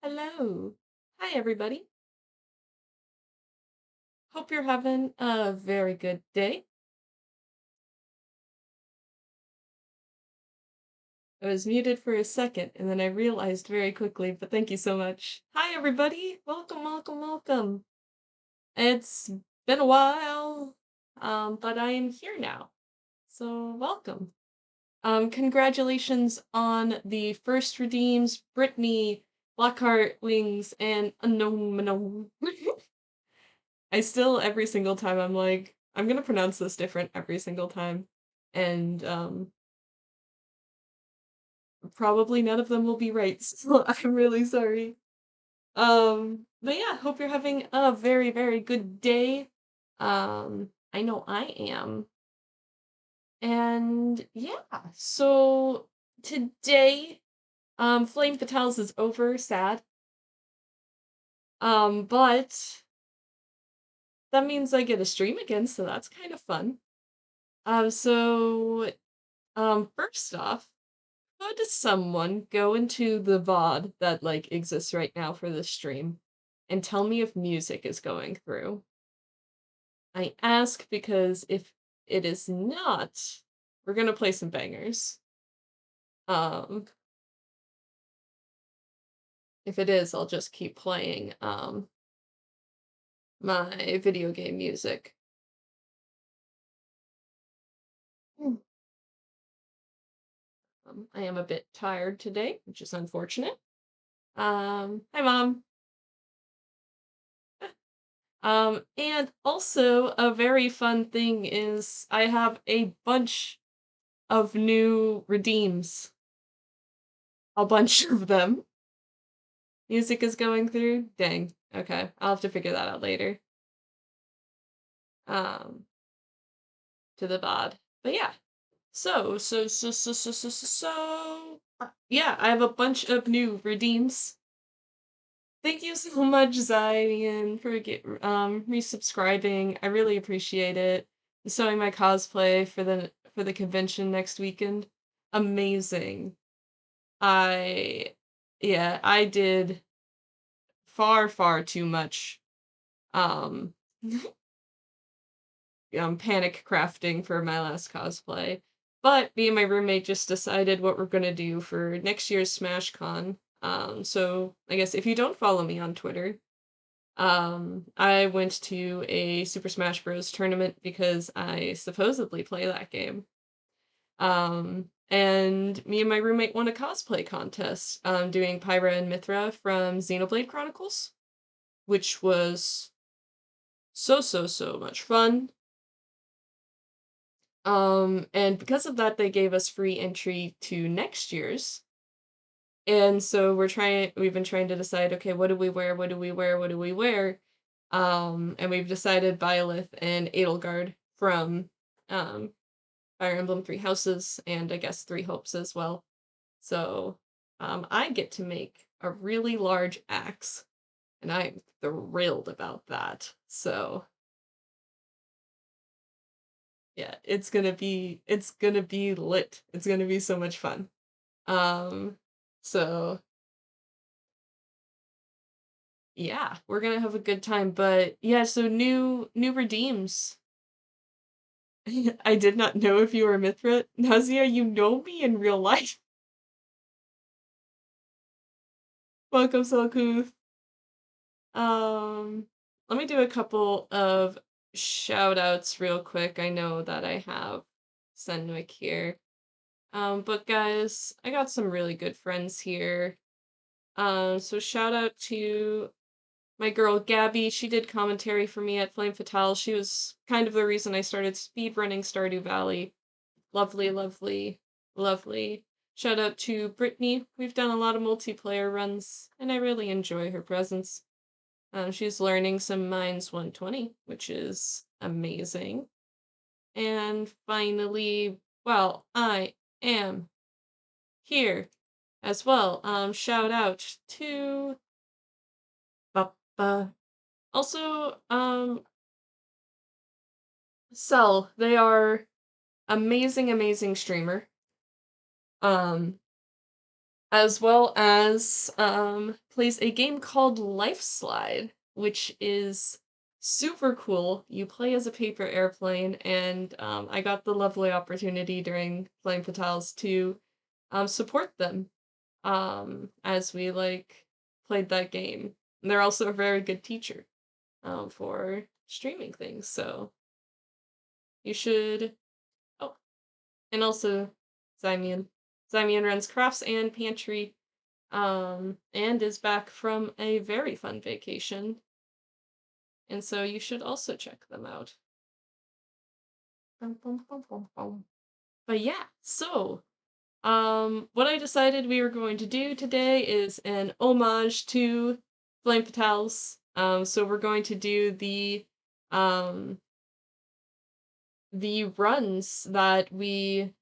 Hello. Hi, everybody. Hope you're having a very good day. I was muted for a second and then I realized very quickly, but thank you so much. Hi, everybody. Welcome, welcome, welcome. It's been a while, but I am here now. So, welcome. Congratulations on the first redeems, Brittany, Blackheart, Wings, and Unknown Manon. I still every single time I'm like, I'm gonna pronounce this different every single time. And probably none of them will be right, so I'm really sorry. But yeah, hope you're having a very, very good day. I know I am. And yeah, so today, Flame Fatales is over, sad. But that means I get a stream again, so that's kind of fun. First off, could someone go into the VOD that like exists right now for this stream and tell me if music is going through? I ask because if it is not, we're gonna play some bangers. Um, if it is, I'll just keep playing my video game music. Hmm. I am a bit tired today, which is unfortunate. Hi mom. And also a very fun thing is I have a bunch of new redeems. A bunch of them. Music is going through? Dang. Okay. I'll have to figure that out later. Um, to the VOD. But yeah. Yeah, I have a bunch of new redeems. Thank you so much, Zion, for resubscribing. I really appreciate it. Showing my cosplay for the convention next weekend. Amazing. I yeah, I did far, far too much um panic crafting for my last cosplay. But me and my roommate just decided what we're gonna do for next year's SmashCon. So I guess if you don't follow me on Twitter, I went to a Super Smash Bros. Tournament because I supposedly play that game. And me and my roommate won a cosplay contest, doing Pyra and Mithra from Xenoblade Chronicles, which was so much fun. And because of that, they gave us free entry to next year's. And so we've been trying to decide, okay, what do we wear? What do we wear? What do we wear? And we've decided Byleth and Edelgard from um Fire Emblem Three Houses and I guess Three Hopes as well. So I get to make a really large axe, and I'm thrilled about that. So yeah, it's gonna be lit. It's gonna be so much fun. Um, so yeah, we're gonna have a good time. But yeah, so new redeems. I did not know if you were Mithra. Nazia, you know me in real life. Welcome, Selkuth. Um, Let me do a couple of shout outs real quick. I know that I have Senwick here. But guys, I got some really good friends here. So shout out to my girl Gabby. She did commentary for me at Flame Fatale. She was kind of the reason I started speedrunning Stardew Valley. Lovely, lovely, lovely. Shout out to Brittany. We've done a lot of multiplayer runs, and I really enjoy her presence. She's learning some Mines 120, which is amazing. And finally, well, I am here as well. Shout out to Papa. Also, Cell. They are amazing, amazing streamer. Um, as well as plays a game called Life Slide, which is super cool. You play as a paper airplane, and I got the lovely opportunity during Flame Fatales to support them as we like played that game. And they're also a very good teacher for streaming things, so you should. Oh, and also Zymian. Zymian runs crafts and pantry, and is back from a very fun vacation, and so you should also check them out. Bum, bum, bum, bum, bum. But yeah, so what I decided we were going to do today is an homage to Flame Fatales. So we're going to do um the runs that we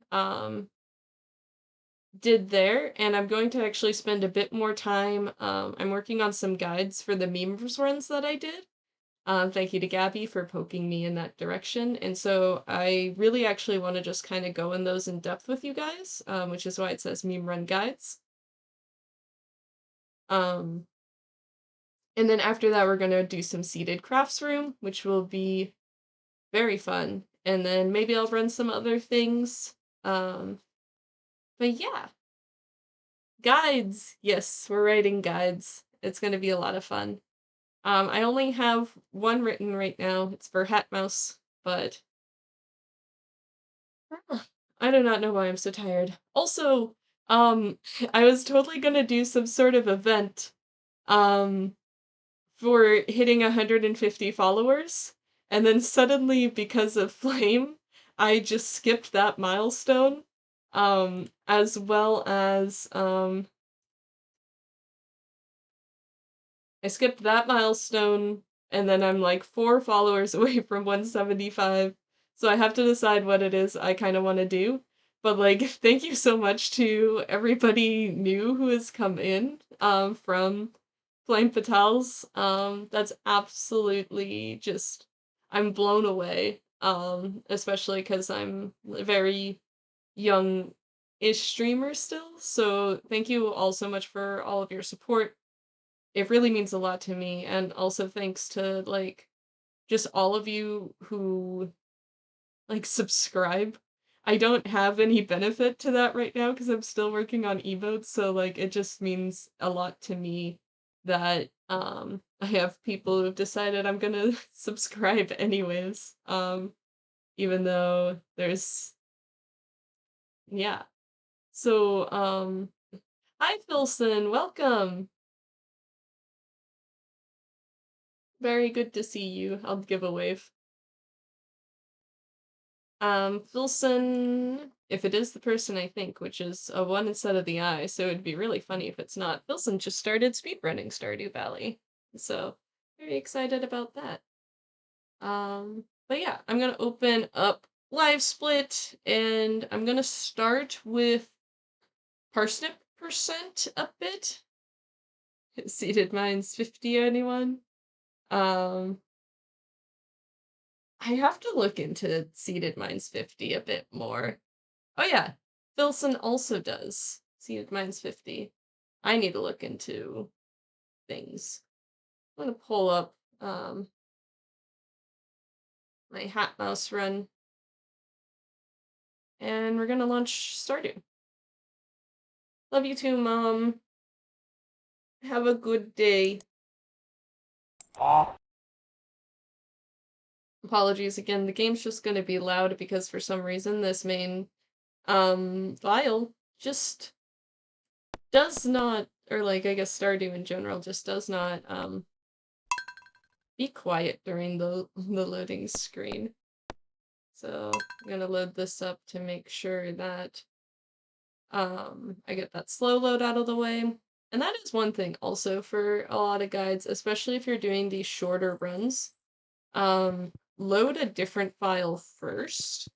did there, and I'm going to actually spend a bit more time. I'm working on some guides for the memes runs that I did. Thank you to Gabby for poking me in that direction. And so I really actually want to just kind of go in those in depth with you guys, which is why it says meme run guides. Um, and then after that, we're going to do some seated crafts room, which will be very fun. And then maybe I'll run some other things. Um, but yeah, guides. Yes, we're writing guides. It's going to be a lot of fun. I only have one written right now. It's for HatMouse, but I do not know why I'm so tired. Also, I was totally gonna do some sort of event, um, for hitting 150 followers, and then suddenly, because of Flame, I just skipped that milestone, as well as, I skipped that milestone, and then I'm like 4 followers away from 175. So I have to decide what it is I kind of want to do. But like, thank you so much to everybody new who has come in from Flame Fatales. That's absolutely just I'm blown away. Especially because I'm a very young-ish streamer still. So thank you all so much for all of your support. It really means a lot to me, and also thanks to like just all of you who like subscribe. I don't have any benefit to that right now because I'm still working on emotes, so like it just means a lot to me that I have people who've decided I'm gonna subscribe anyways. Even though there's yeah. So hi Philson, welcome. Very good to see you. I'll give a wave. Filson, if it is the person I think, which is a one instead of the I, so it'd be really funny if it's not. Filson just started speedrunning Stardew Valley, so very excited about that. But yeah, I'm gonna open up Live Split, and I'm gonna start with Parsnip percent a bit. Seeded Mines 50, anyone? Um, I have to look into Seeded Mines 50 a bit more. Oh yeah, Filson also does Seated Minds 50. I need to look into things. I'm gonna pull up my HatMouse run, and we're gonna launch Stardew. Love you too, Mom. Have a good day. Apologies again, the game's just gonna be loud because for some reason this main file just does not, or like I guess Stardew in general just does not be quiet during the loading screen. So I'm gonna load this up to make sure that I get that slow load out of the way. And that is one thing also for a lot of guides, especially if you're doing these shorter runs. Load a different file first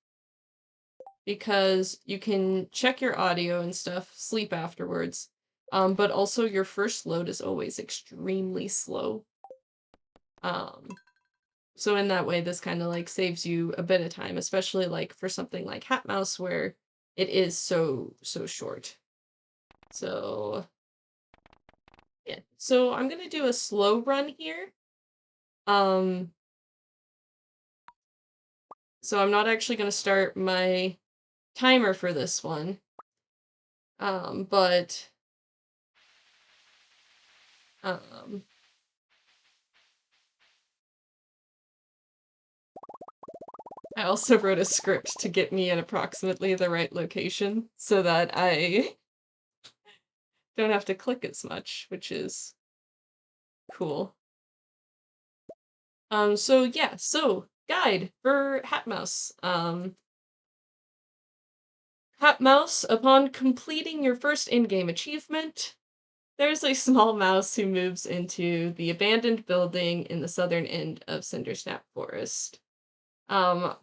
because you can check your audio and stuff, sleep afterwards. But also your first load is always extremely slow. So in that way, this kind of like saves you a bit of time, especially like for something like HatMouse where it is so short. So, yeah. So I'm gonna do a slow run here. So I'm not actually gonna start my timer for this one. But um I also wrote a script to get me in approximately the right location so that I don't have to click as much, which is cool. So yeah, so guide for HatMouse. HatMouse, upon completing your first in-game achievement, there's a small mouse who moves into the abandoned building in the southern end of Cindersnap Forest.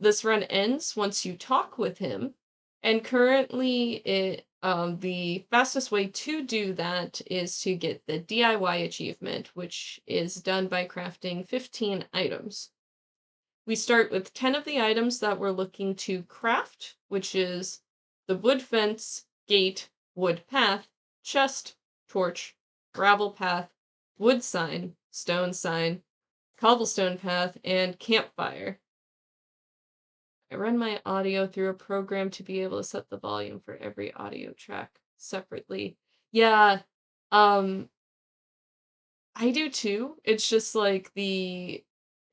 This run ends once you talk with him, and currently the fastest way to do that is to get the DIY achievement, which is done by crafting 15 items. We start with 10 of the items that we're looking to craft, which is the wood fence, gate, wood path, chest, torch, gravel path, wood sign, cobblestone path, and campfire. I run my audio through a program to be able to set the volume for every audio track separately. Yeah, um, I do too. It's just like the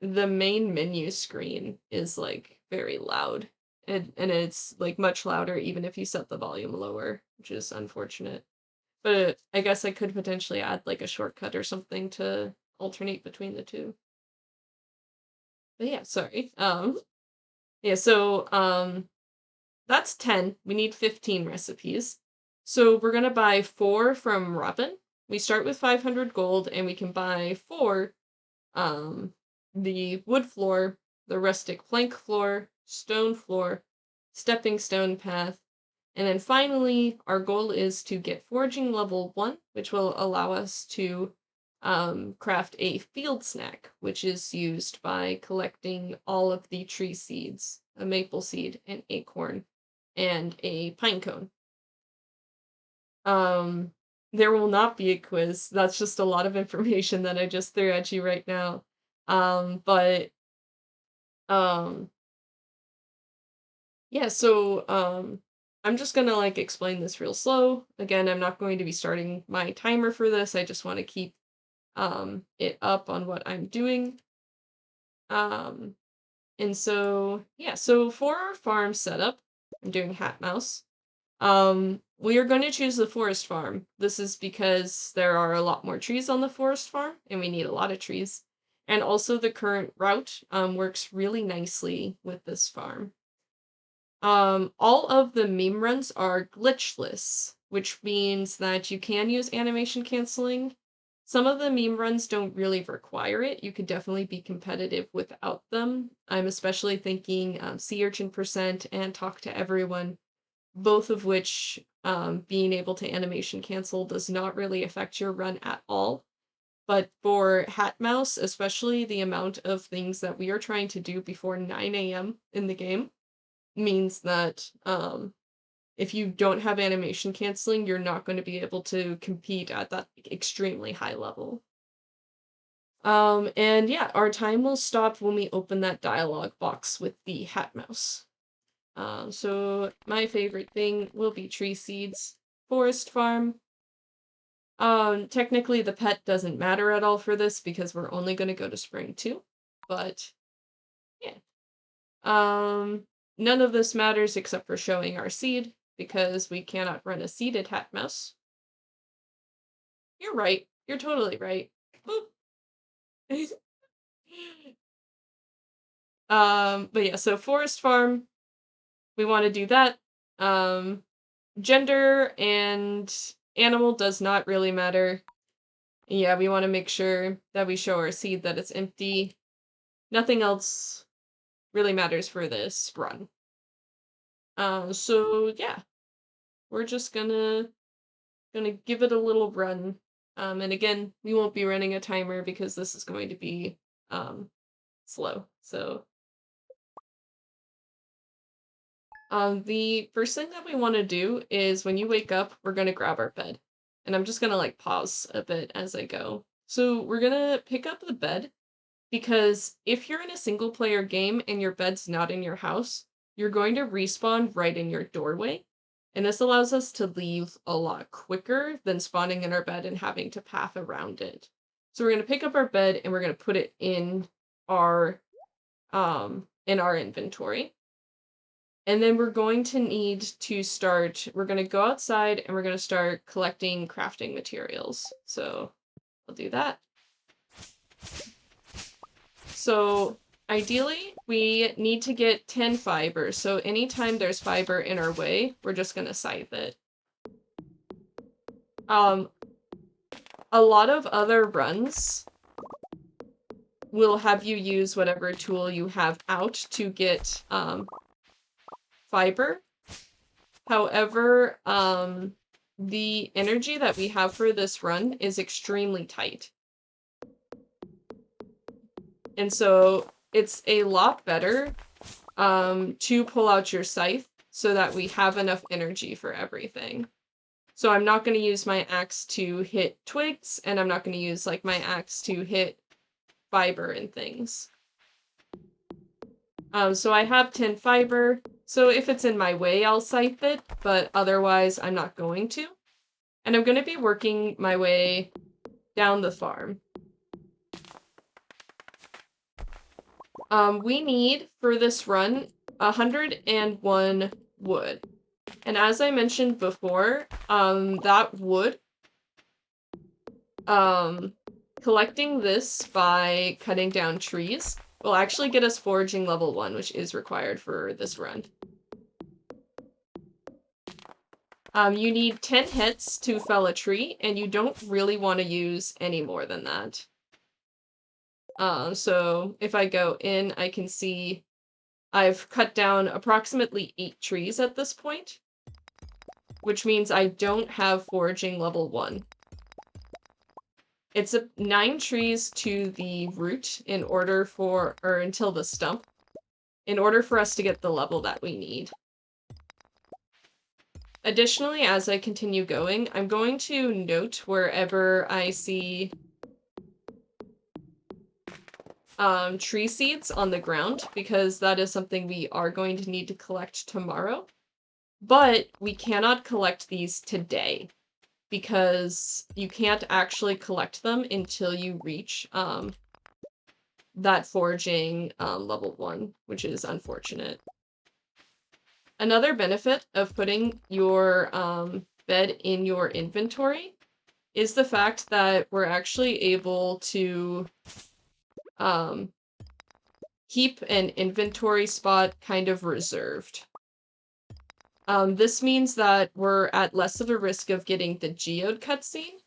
main menu screen is like very loud. And it's like much louder even if you set the volume lower, which is unfortunate. But I guess I could potentially add like a shortcut or something to alternate between the two. But yeah, sorry. Yeah, so that's 10. We need 15 recipes. So we're gonna buy 4 from Robin. We start with 500 gold and we can buy 4 the wood floor, the rustic plank floor, stone floor, stepping stone path, and then finally our goal is to get foraging level 1, which will allow us to craft a field snack, which is used by collecting all of the tree seeds, a maple seed, an acorn, and a pine cone. Um, there will not be a quiz. That's just a lot of information that I just threw at you right now. But um, yeah, so I'm just gonna like explain this real slow. Again, I'm not going to be starting my timer for this. I just want to keep it up on what I'm doing. Um, and so yeah, so for our farm setup, I'm doing HatMouse. We are going to choose the forest farm. This is because there are a lot more trees on the forest farm, and we need a lot of trees. And also the current route works really nicely with this farm. All of the meme runs are glitchless, which means that you can use animation canceling. Some of the meme runs don't really require it. You could definitely be competitive without them. I'm especially thinking Seaurchin percent and Talk to Everyone, both of which being able to animation cancel does not really affect your run at all. But for HatMouse, especially the amount of things that we are trying to do before 9 a.m. in the game means that if you don't have animation canceling, you're not going to be able to compete at that extremely high level. And yeah, our time will stop when we open that dialog box with the HatMouse. So my favorite thing will be tree seeds, forest farm. Technically the pet doesn't matter at all for this because we're only going to go to spring 2, but yeah. None of this matters except for showing our seed because we cannot run a seeded HatMouse. You're right. You're totally right. Boop. But yeah, so forest farm, we want to do that. Gender and animal does not really matter. Yeah, we want to make sure that we show our seed that it's empty. Nothing else really matters for this run. So yeah, we're just gonna give it a little run. And again, we won't be running a timer because this is going to be slow. So the first thing that we want to do is when you wake up, we're gonna grab our bed. And I'm just gonna like pause a bit as I go. So we're gonna pick up the bed because if you're in a single player game and your bed's not in your house, you're going to respawn right in your doorway. And this allows us to leave a lot quicker than spawning in our bed and having to path around it. So we're going to pick up our bed and we're going to put it in our inventory. And then we're going to need to we're going to go outside and we're going to start collecting crafting materials. So I'll do that. So ideally, we need to get 10 fiber. So anytime there's fiber in our way, we're just going to scythe it. A lot of other runs will have you use whatever tool you have out to get fiber. However, the energy that we have for this run is extremely tight. And so it's a lot better to pull out your scythe so that we have enough energy for everything. So I'm not going to use my axe to hit twigs, and I'm not going to use like my axe to hit fiber and things. So I have 10 fiber, so if it's in my way, I'll scythe it, but otherwise I'm not going to. And I'm going to be working my way down the farm. We need, for this run, 101 wood. And as I mentioned before, that wood, collecting this by cutting down trees will actually get us foraging level 1, which is required for this run. You need 10 hits to fell a tree, and you don't really want to use any more than that. So if I go in, I can see I've cut down approximately 8 trees at this point, which means I don't have foraging level 1. It's 9 trees to the root until the stump, in order for us to get the level that we need. Additionally, as I continue going, I'm going to note wherever I see tree seeds on the ground, because that is something we are going to need to collect tomorrow. But we cannot collect these today, because you can't actually collect them until you reach that foraging level 1, which is unfortunate. Another benefit of putting your bed in your inventory is the fact that we're actually able to keep an inventory spot kind of reserved. This means that we're at less of a risk of getting the geode cutscene,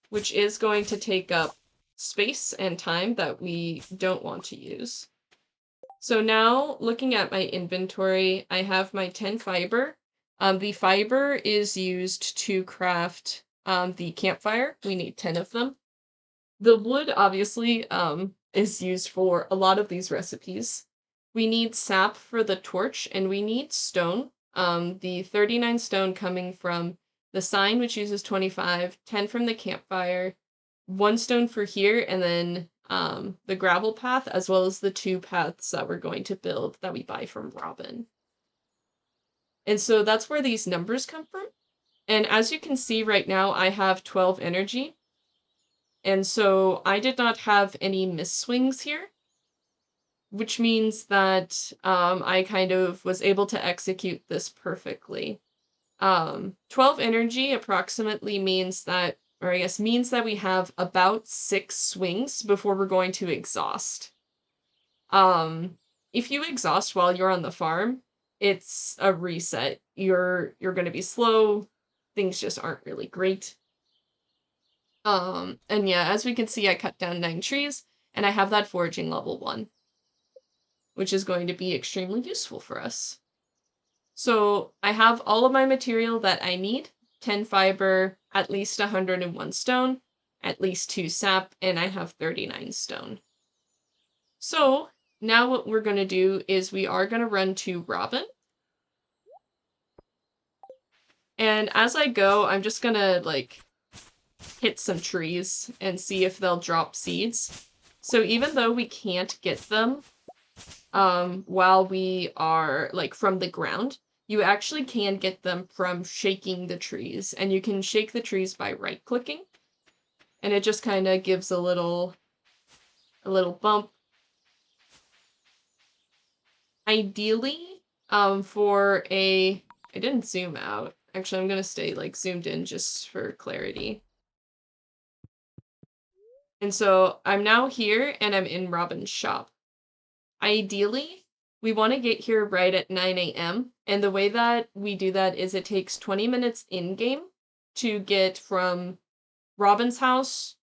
which is going to take up space and time that we don't want to use. So now, looking at my inventory, I have my 10 fiber. The fiber is used to craft the campfire. We need 10 of them. The wood, obviously, is used for a lot of these recipes. We need sap for the torch, and we need stone. The 39 stone coming from the sign, which uses 25, 10 from the campfire, 1 stone for here, and then the gravel path, as well as the 2 paths that we're going to build that we buy from Robin. And so that's where these numbers come from. And as you can see right now, I have 12 energy. And so I did not have any miss swings here, which means that I kind of was able to execute this perfectly. 12 energy approximately means that we have about 6 swings before we're going to exhaust. If you exhaust while you're on the farm, it's a reset. You're going to be slow. Things just aren't really great. And yeah, as we can see, I cut down 9 trees, and I have that foraging level 1, which is going to be extremely useful for us. So I have all of my material that I need: 10 fiber, at least 101 stone, at least 2 sap, and I have 39 stone. So now what we're going to do is we are going to run to Robin. And as I go, I'm just going to hit some trees and see if they'll drop seeds. So even though we can't get them while we are, like, from the ground, you actually can get them from shaking the trees. And you can shake the trees by right-clicking. And it just kind of gives a little bump. Ideally, for a... I didn't zoom out. Actually, I'm gonna stay, like, zoomed in just for clarity. And so I'm now here, and I'm in Robin's shop. Ideally, we want to get here right at 9 a.m. And the way that we do that is it takes 20 minutes in-game to get from Robin's house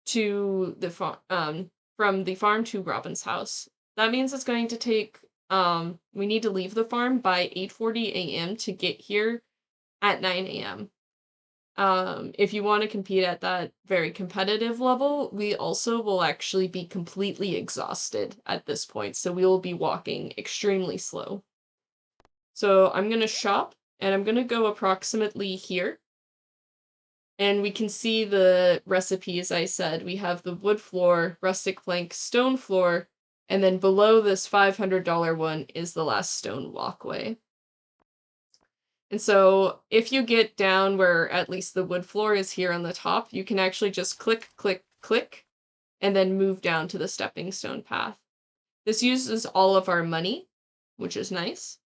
to the farm, from the farm to Robin's house. That means it's going to take, we need to leave the farm by 8:40 a.m. to get here at 9 a.m. If you want to compete at that very competitive level, we also will actually be completely exhausted at this point, so we will be walking extremely slow. So I'm going to shop, and I'm going to go approximately here. And we can see the recipes I said. We have the wood floor, rustic plank, stone floor, and then below this $500 one is the last stone walkway. And so if you get down where at least the wood floor is here on the top, you can actually just click, click, click, and then move down to the stepping stone path. This uses all of our money, which is nice.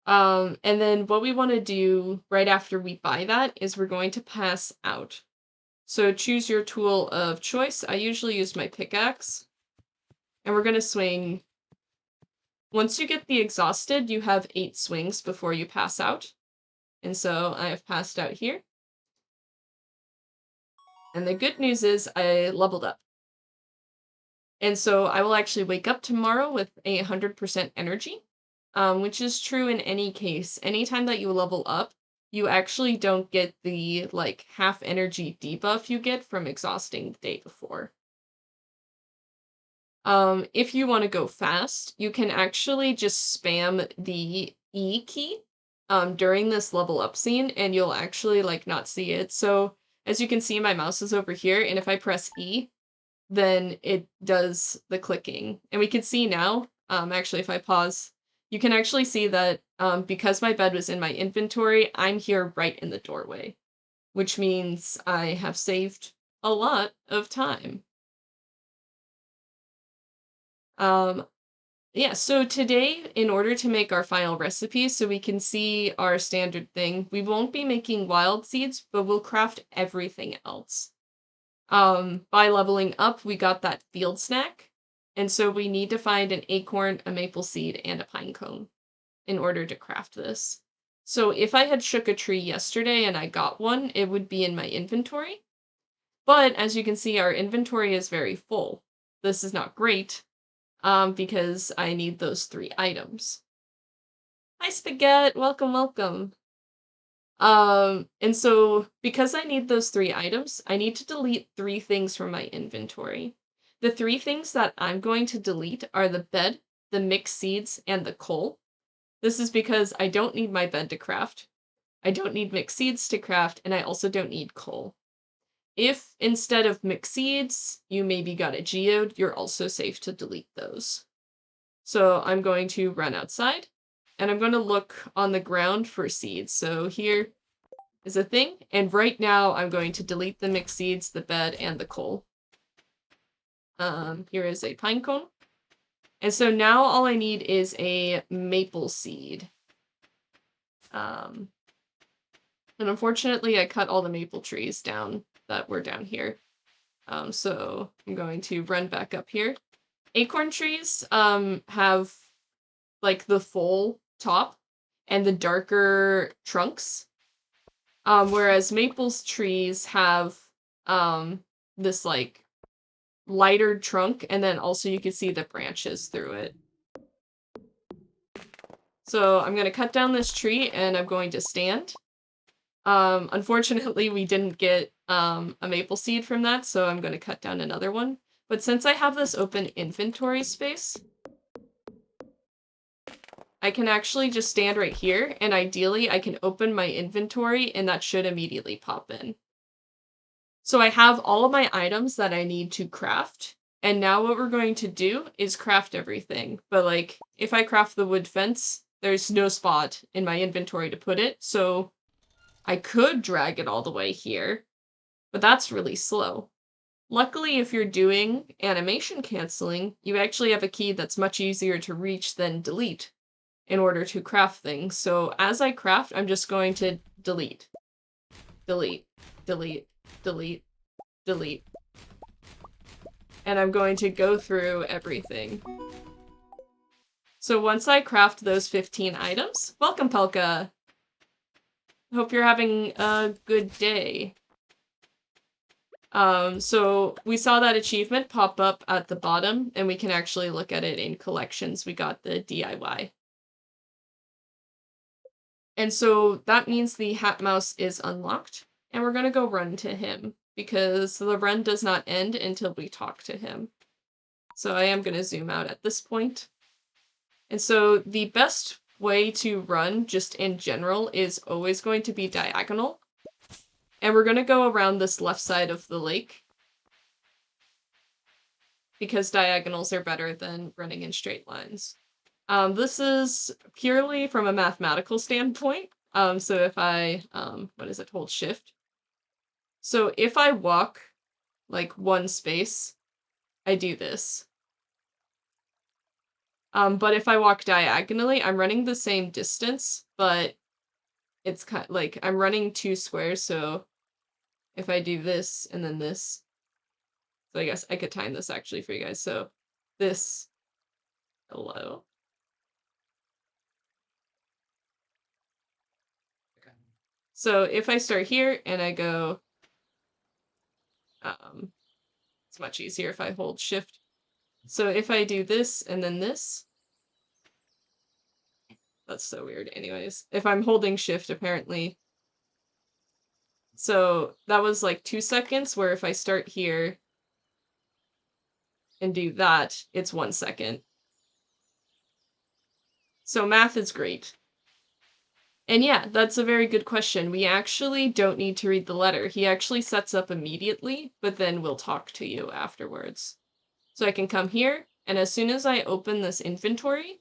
And then what we want to do right after we buy that is we're going to pass out. So choose your tool of choice. I usually use my pickaxe. And we're going to swing. Once you get the exhausted, you have 8 swings before you pass out. And so I have passed out here. And the good news is I leveled up. And so I will actually wake up tomorrow with 100% energy, which is true in any case. Anytime that you level up, you actually don't get the, like, half energy debuff you get from exhausting the day before. If you want to go fast, you can actually just spam the E key during this level up scene, and you'll actually, like, not see it. So as you can see, my mouse is over here, and if I press E, then it does the clicking. And we can see now, actually, if I pause, you can actually see that because my bed was in my inventory, I'm here right in the doorway, which means I have saved a lot of time. Yeah, so today, in order to make our final recipe, so we can see our standard thing, we won't be making wild seeds, but we'll craft everything else. By leveling up, we got that field snack, and so we need to find an acorn, a maple seed, and a pine cone in order to craft this. So if I had shook a tree yesterday and I got one, it would be in my inventory. But as you can see, our inventory is very full. This is not great, because I need those 3 items. Hi, Spaghetti! Welcome, welcome! And so, because I need those 3 items, I need to delete 3 things from my inventory. The 3 things that I'm going to delete are the bed, the mixed seeds, and the coal. This is because I don't need my bed to craft, I don't need mixed seeds to craft, and I also don't need coal. If, instead of mixed seeds, you maybe got a geode, you're also safe to delete those. So I'm going to run outside, and I'm going to look on the ground for seeds. So here is a thing, and right now I'm going to delete the mixed seeds, the bed, and the coal. Here is a pine cone. And so now all I need is a maple seed. And unfortunately I cut all the maple trees down that were down here. So I'm going to run back up here. Acorn trees have, like, the full top and the darker trunks. Whereas maple trees have this, like, lighter trunk, and then also you can see the branches through it. So I'm going to cut down this tree, and I'm going to stand. Unfortunately, we didn't get a maple seed from that, so I'm going to cut down another one. But since I have this open inventory space, I can actually just stand right here, and ideally I can open my inventory, and that should immediately pop in. So I have all of my items that I need to craft, and now what we're going to do is craft everything. But like, if I craft the wood fence, there's no spot in my inventory to put it, so I could drag it all the way here, but that's really slow. Luckily, if you're doing animation canceling, you actually have a key that's much easier to reach than delete in order to craft things. So as I craft, I'm just going to delete, delete, delete, delete, delete. And I'm going to go through everything. So once I craft those 15 items, welcome Pelka! Hope you're having a good day. So we saw that achievement pop up at the bottom, and we can actually look at it in collections. We got the DIY. And so that means the HatMouse is unlocked, and we're gonna go run to him, because the run does not end until we talk to him. So I am gonna zoom out at this point. And so the best way to run, just in general, is always going to be diagonal. And we're gonna go around this left side of the lake, because diagonals are better than running in straight lines. This is purely from a mathematical standpoint. So if I, hold shift. So if I walk, like, one space, I do this. But if I walk diagonally, I'm running the same distance, but it's kind of like I'm running 2 squares, so if I do this and then this, so I guess I could time this actually for you guys. So this, hello. Okay. So if I start here and I go, it's much easier if I hold shift. So if I do this and then this, that's so weird. Anyways, if I'm holding shift, apparently. So that was like 2 seconds, where if I start here and do that, it's 1 second. So math is great. And yeah, that's a very good question. We actually don't need to read the letter. He actually sets up immediately, but then we'll talk to you afterwards. So I can come here, and as soon as I open this inventory,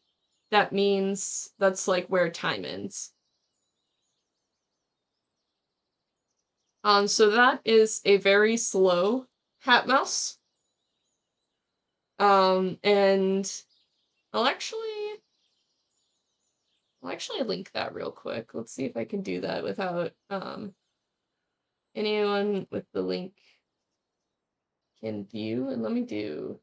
that means that's like where time ends. So that is a very slow HatMouse. And I'll actually link that real quick. Let's see if I can do that without anyone with the link can view. And let me do.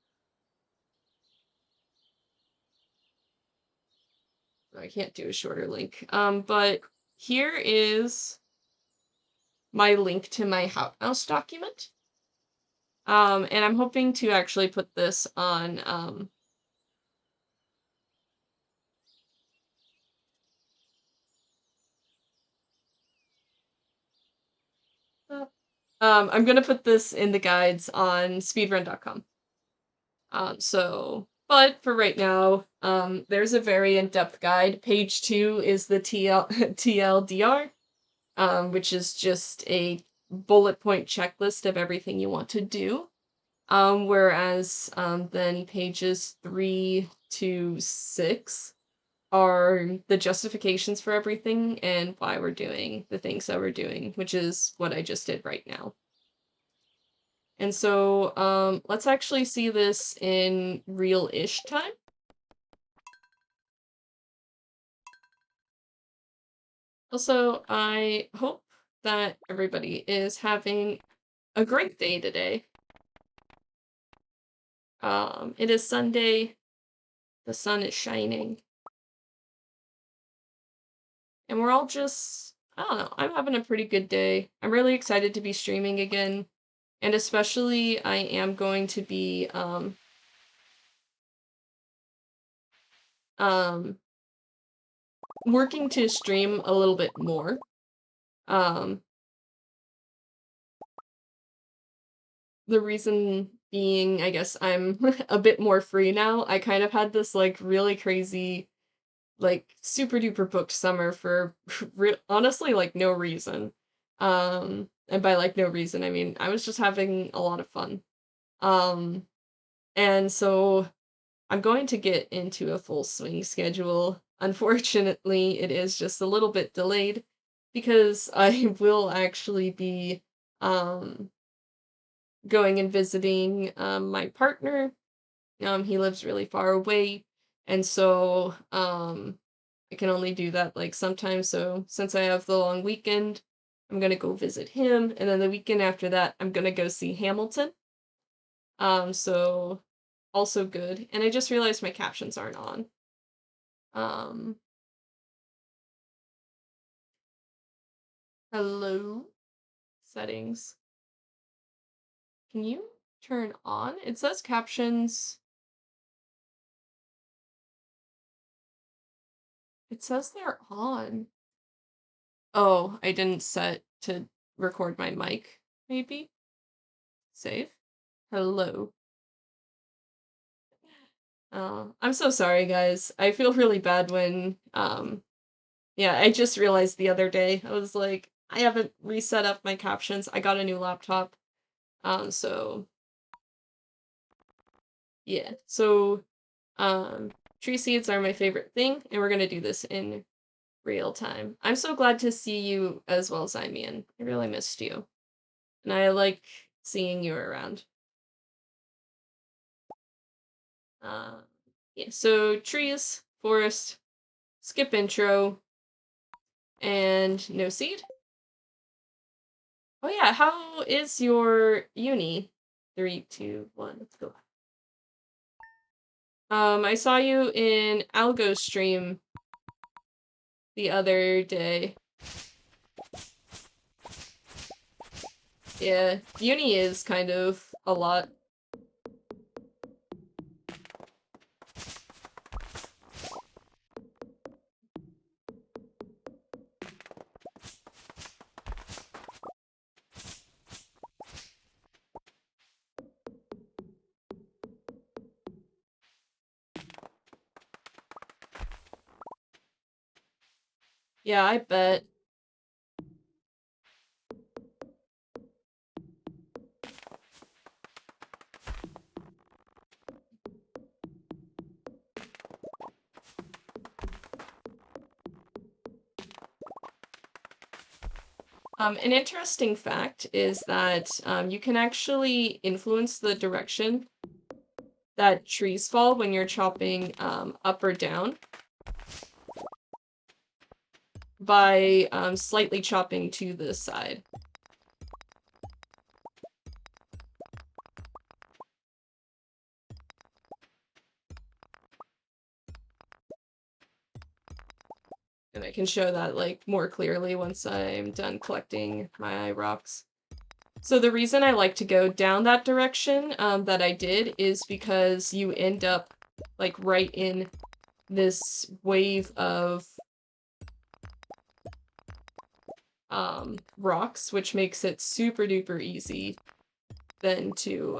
I can't do a shorter link. But here is my link to my HatMouse document. And I'm hoping to actually put this on I'm gonna put this in the guides on speedrun.com. But for right now, there's a very in-depth guide. Page 2 is the TLDR, which is just a bullet point checklist of everything you want to do. Whereas then pages 3 to 6 are the justifications for everything and why we're doing the things that we're doing, which is what I just did right now. And so let's actually see this in real-ish time. Also, I hope that everybody is having a great day today. It is Sunday, the sun is shining, and we're all just, I don't know, I'm having a pretty good day. I'm really excited to be streaming again, and especially I am going to be, working to stream a little bit more. The reason being, I guess I'm a bit more free now. I kind of had this, like, really crazy, like, super duper booked summer for honestly, like, no reason. And by like no reason, I mean I was just having a lot of fun. Um, and so I'm going to get into a full swing schedule. Unfortunately, it is just a little bit delayed because I will actually be um going and visiting my partner. He lives really far away, and so I can only do that like sometimes. So since I have the long weekend, I'm gonna go visit him, and then the weekend after that, I'm gonna go see Hamilton. So also good. And I just realized my captions aren't on. Um, hello, settings. Can you turn on? It says captions. It says they're on. Oh, I didn't set to record my mic, maybe? Save? Hello. I'm so sorry, guys. I feel really bad when, yeah, I just realized the other day, I was like, I haven't reset up my captions. I got a new laptop. So, yeah. So, tree seeds are my favorite thing, and we're gonna do this in real time. I'm so glad to see you as well, Zymian. I really missed you. And I like seeing you around. Uh, yeah, so trees, forest, skip intro, and no seed. Oh yeah, how is your uni? 3, 2, 1, let's go. I saw you in Algo's stream the other day. Yeah, uni is kind of a lot. Yeah, I bet. An interesting fact is that you can actually influence the direction that trees fall when you're chopping up or down by slightly chopping to the side. And I can show that like more clearly once I'm done collecting my rocks. So the reason I like to go down that direction that I did is because you end up like right in this wave of rocks, which makes it super duper easy then to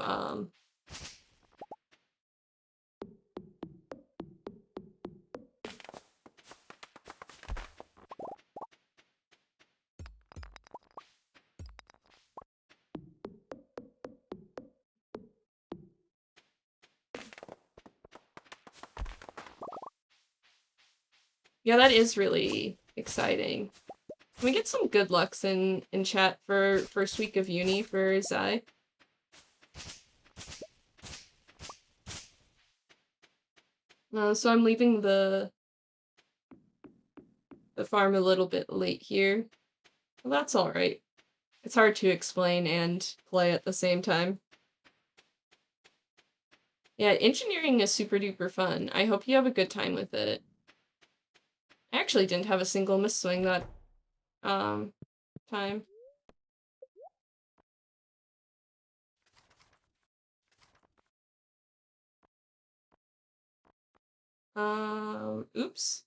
yeah, that is really exciting. Can we get some good lucks in chat for first week of uni for Zai? So I'm leaving the farm a little bit late here. Well, that's all right. It's hard to explain and play at the same time. Yeah, engineering is super duper fun. I hope you have a good time with it. I actually didn't have a single miss swing that time. Oops.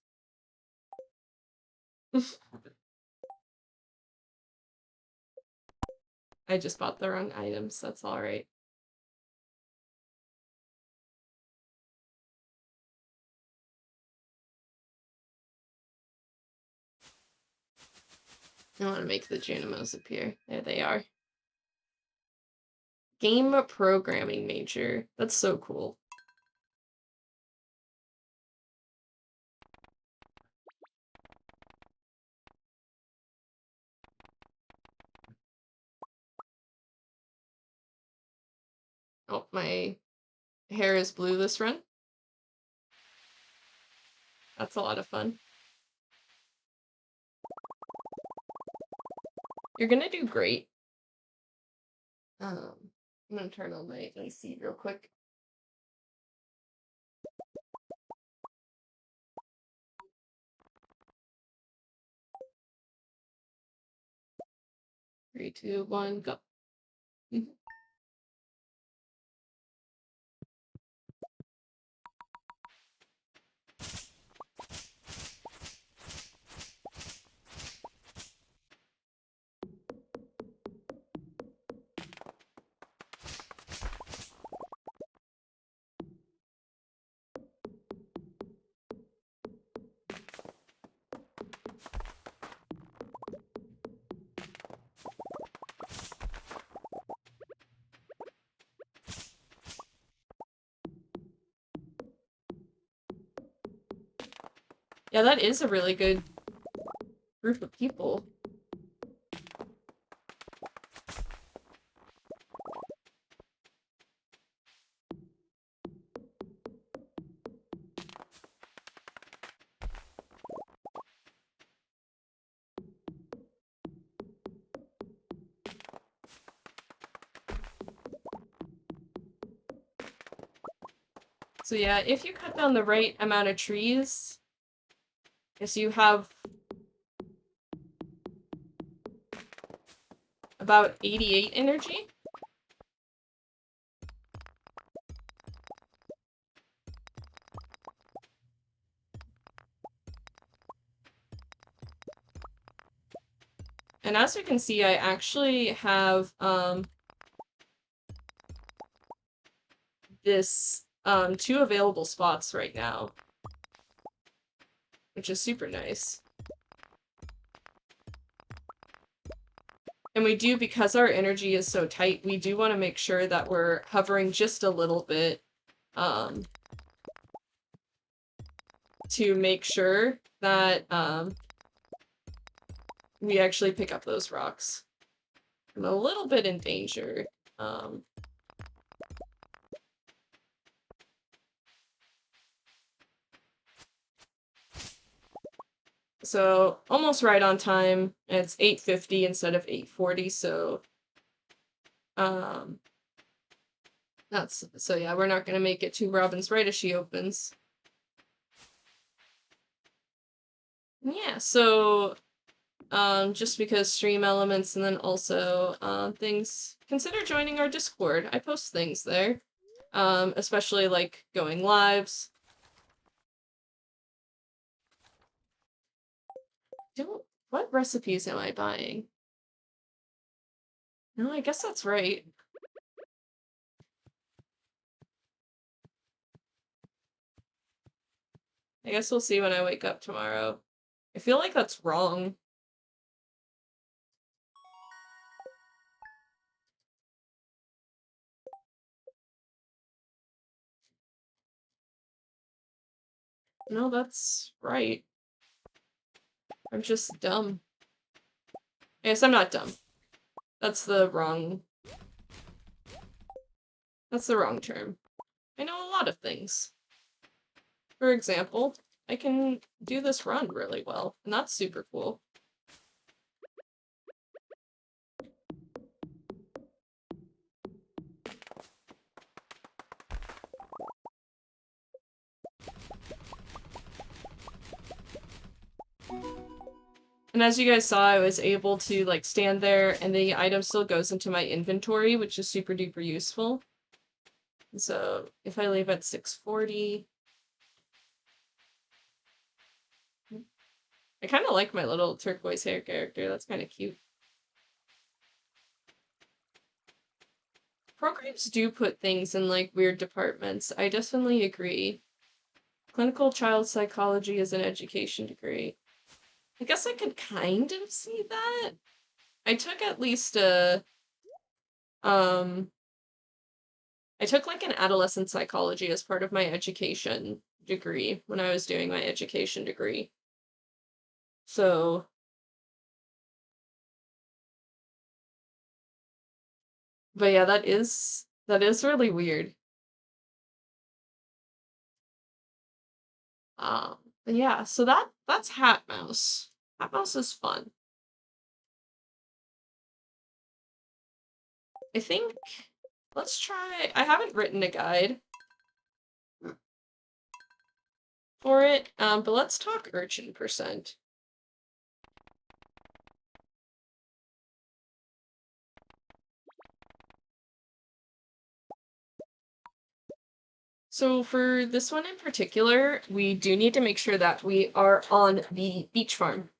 I just bought the wrong items. That's all right. I want to make the Junimos appear. There they are. Game programming major. That's so cool. Oh, my hair is blue this run. That's a lot of fun. You're gonna do great. I'm gonna turn on my AC real quick. Three, two, one, go. Yeah, that is a really good group of people. So yeah, if you cut down the right amount of trees, yes, you have about 88 energy. And as you can see, I actually have this 2 available spots right now, which is super nice. And we do, because our energy is so tight, we do want to make sure that we're hovering just a little bit to make sure that we actually pick up those rocks. I'm a little bit in danger. So almost right on time. It's 8:50 instead of 8:40, so so yeah, we're not gonna make it to Robin's right as she opens. Yeah, so just because stream elements, and then also things, consider joining our Discord. I post things there. Especially like going lives. What recipes am I buying? No, I guess that's right. I guess we'll see when I wake up tomorrow. I feel like that's wrong. No, that's right. I'm just dumb. I guess I'm not dumb. That's the wrong term. I know a lot of things. For example, I can do this run really well, and that's super cool. And as you guys saw, I was able to like stand there and the item still goes into my inventory, which is super duper useful. So if I leave at 6:40, I kind of like my little turquoise hair character. That's kind of cute. Programs do put things in like weird departments. I definitely agree. Clinical child psychology is an education degree. I guess I could kind of see that. I took at least um, I took like an adolescent psychology as part of my education degree when I was doing my education degree. So, but yeah, that is really weird. But yeah, so that's HatMouse. HatMouse is fun. I think let's try. I haven't written a guide for it, but let's talk urchin percent. So for this one in particular, we do need to make sure that we are on the beach farm.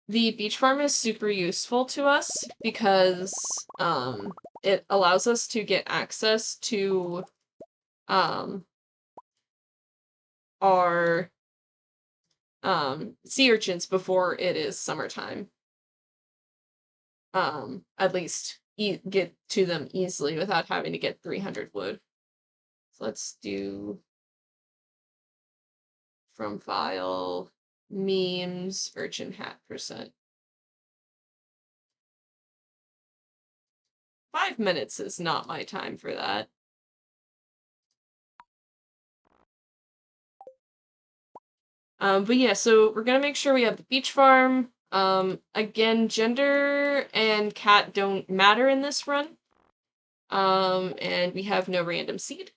The beach farm is super useful to us because it allows us to get access to our sea urchins before it is summertime. At least get to them easily without having to get 300 wood. So let's do from file memes urchin hat percent. 5 minutes is not my time for that. But yeah, so we're gonna make sure we have the beach farm. Again, gender and cat don't matter in this run. And we have no random seed.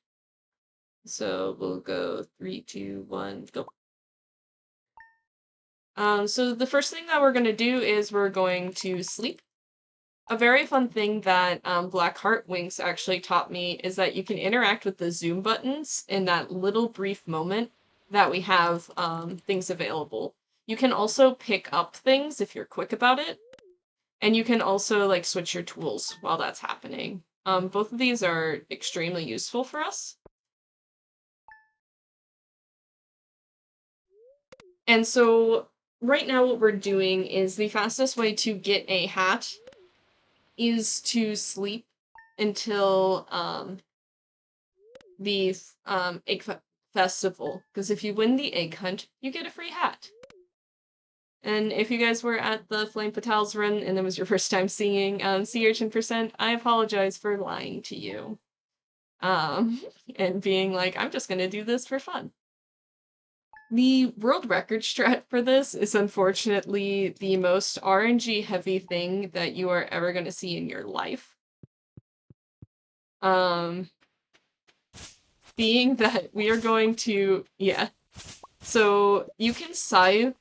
So we'll go 3, 2, 1, go. So the first thing that we're gonna do is we're going to sleep. A very fun thing that Black Heart Wings actually taught me is that you can interact with the zoom buttons in that little brief moment that we have things available. You can also pick up things if you're quick about it, and you can also like switch your tools while that's happening. Both of these are extremely useful for us. And so right now what we're doing is the fastest way to get a hat is to sleep until the egg festival, because if you win the egg hunt, you get a free hat. And if you guys were at the Flame Fatales run and that was your first time seeing Seaurchin percent, I apologize for lying to you. And being like, I'm just gonna do this for fun. The world record strat for this is unfortunately the most RNG heavy thing that you are ever gonna see in your life. Being that we are going to, yeah. So you can scythe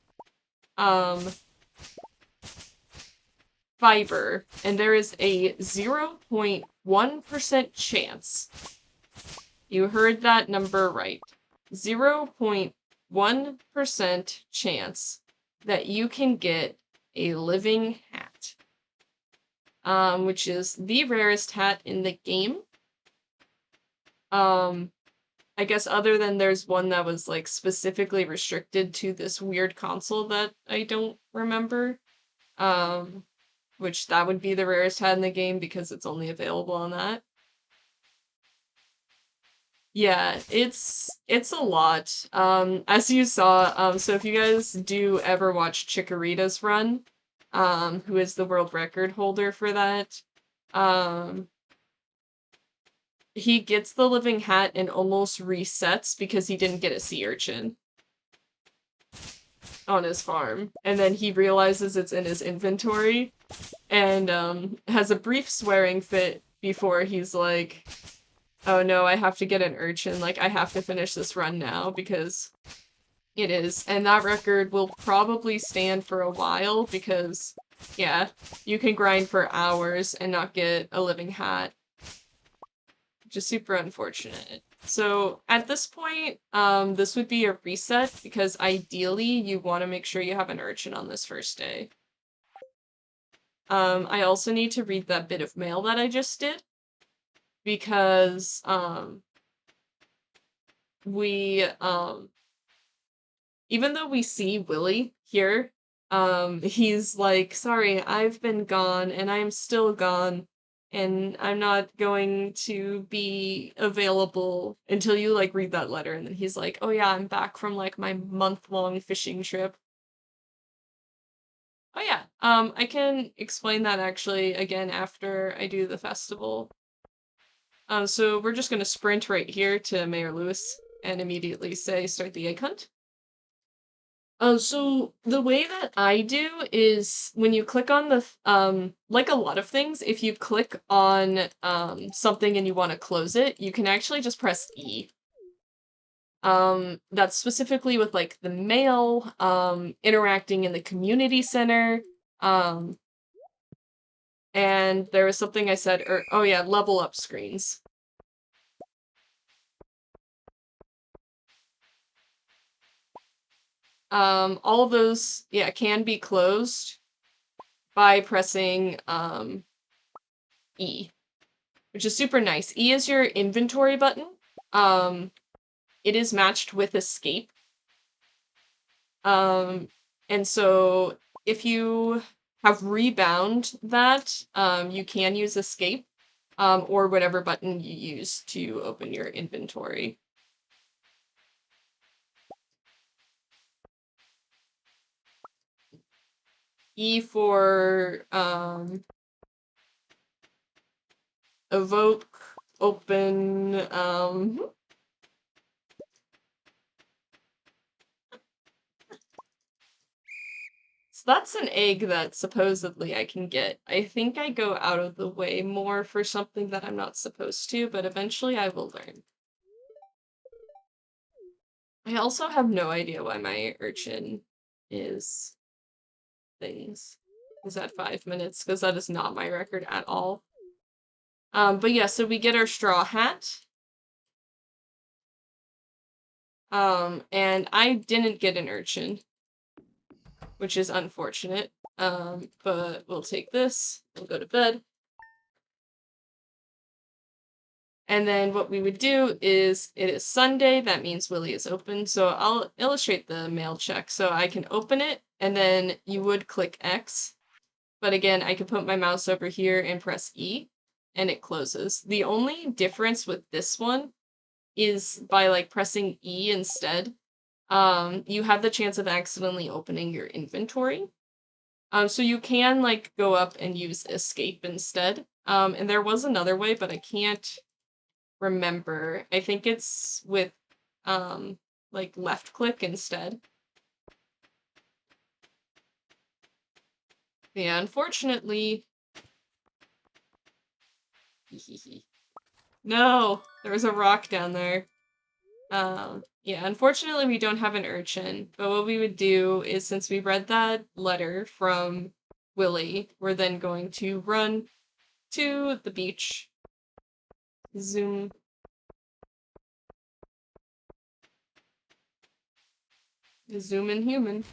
fiber, and there is a 0.1% chance. You heard that number right. 0.1% chance that you can get a living hat. Which is the rarest hat in the game. I guess other than there's one that was like specifically restricted to this weird console that I don't remember. Which that would be the rarest hat in the game because it's only available on that. Yeah, it's a lot. As you saw, so if you guys do ever watch Chikorita's run, who is the world record holder for that, he gets the living hat and almost resets because he didn't get a sea urchin on his farm. And then he realizes it's in his inventory and has a brief swearing fit before he's like, oh no, I have to get an urchin, like I have to finish this run now because it is. And that record will probably stand for a while because, yeah, you can grind for hours and not get a living hat. Just super unfortunate. So at this point, this would be a reset because ideally you want to make sure you have an urchin on this first day. I also need to read that bit of mail that I just did because we even though we see Willy here He's like, sorry, I've been gone and I'm still gone and I'm not going to be available until you like read that letter. And then he's like, oh yeah, I'm back from like my month-long fishing trip. Oh yeah, I can explain that actually again after I do the festival. So we're just gonna sprint right here to Mayor Lewis and immediately say start the egg hunt. So the way that I do is when you click on the like a lot of things, if you click on something and you want to close it, you can actually just press E. That's specifically with like the mail, interacting in the community center, um, and there was something I said, oh yeah, level up screens. All of those, yeah, can be closed by pressing E, which is super nice. E is your inventory button. It is matched with escape. And so if you have rebound that, you can use escape, or whatever button you use to open your inventory. E for evoke, open, so that's an egg that supposedly I can get. I think I go out of the way more for something that I'm not supposed to, but eventually I will learn. I also have no idea why my urchin is at 5 minutes, because that is not my record at all. But yeah, so we get our straw hat. And I didn't get an urchin, which is unfortunate. But we'll take this, we'll go to bed. And then what we would do is, it is Sunday, that means Willy is open, so I'll illustrate the mail check. So I can open it, and then you would click X. But again, I can put my mouse over here and press E, and it closes. The only difference with this one is by like pressing E instead, you have the chance of accidentally opening your inventory. So you can like go up and use escape instead. And there was another way, but I can't remember. I think it's with like left click instead. Yeah, unfortunately. No, there was a rock down there. Yeah, unfortunately we don't have an urchin, but what we would do is, since we read that letter from Willy, we're then going to run to the beach. Zoom. Zoom in human.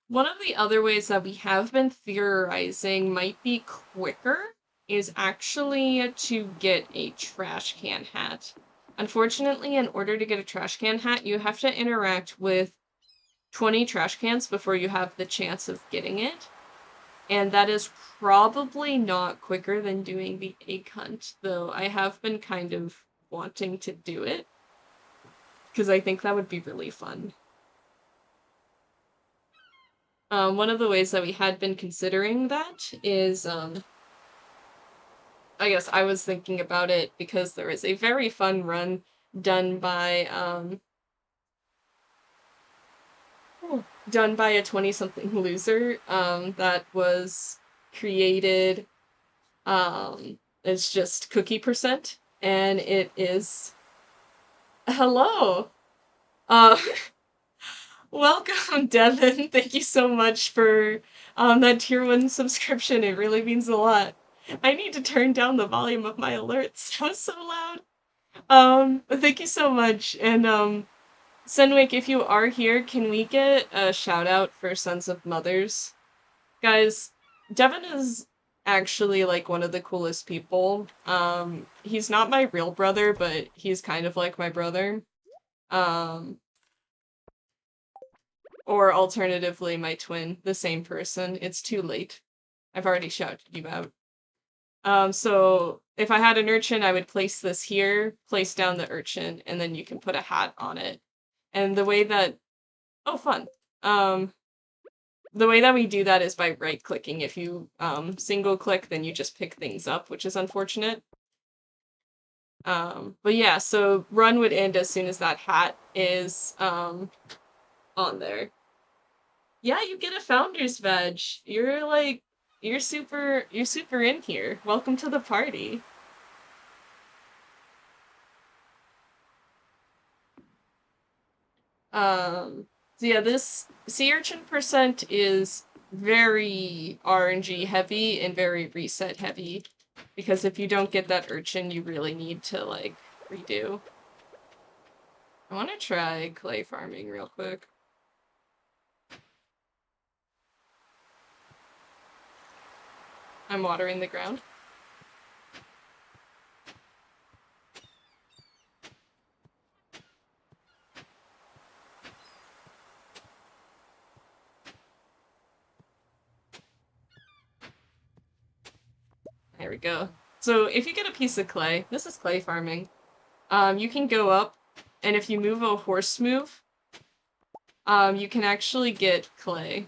One of the other ways that we have been theorizing might be quicker is actually to get a trash can hat. Unfortunately, in order to get a trash can hat, you have to interact with 20 trash cans before you have the chance of getting it. And that is probably not quicker than doing the egg hunt, though I have been kind of wanting to do it, because I think that would be really fun. One of the ways that we had been considering that is, I guess I was thinking about it because there is a very fun run done by a 20-something loser, that was created, it's just cookie percent, and it is, hello, uh, welcome, Devin. Thank you so much for that tier 1 subscription. It really means a lot. I need to turn down the volume of my alerts. That was so loud. Thank you so much. And Senwick, if you are here, can we get a shout out for Sons of Mothers? Guys, Devin is actually like one of the coolest people. He's not my real brother, but he's kind of like my brother. Or alternatively, my twin, the same person. It's too late. I've already shouted you out. So if I had an urchin, I would place this here, place down the urchin, and then you can put a hat on it. And the way that, oh, fun. The way that we do that is by right-clicking. If you single-click, then you just pick things up, which is unfortunate. But yeah, so run would end as soon as that hat is on there. Yeah, you get a founder's badge. You're super in here. Welcome to the party. So yeah, this Seaurchin percent is very RNG heavy and very reset heavy. Because if you don't get that urchin, you really need to, like, redo. I want to try clay farming real quick. I'm watering the ground. There we go. So if you get a piece of clay, this is clay farming. You can go up, and if you move a horse move, you can actually get clay.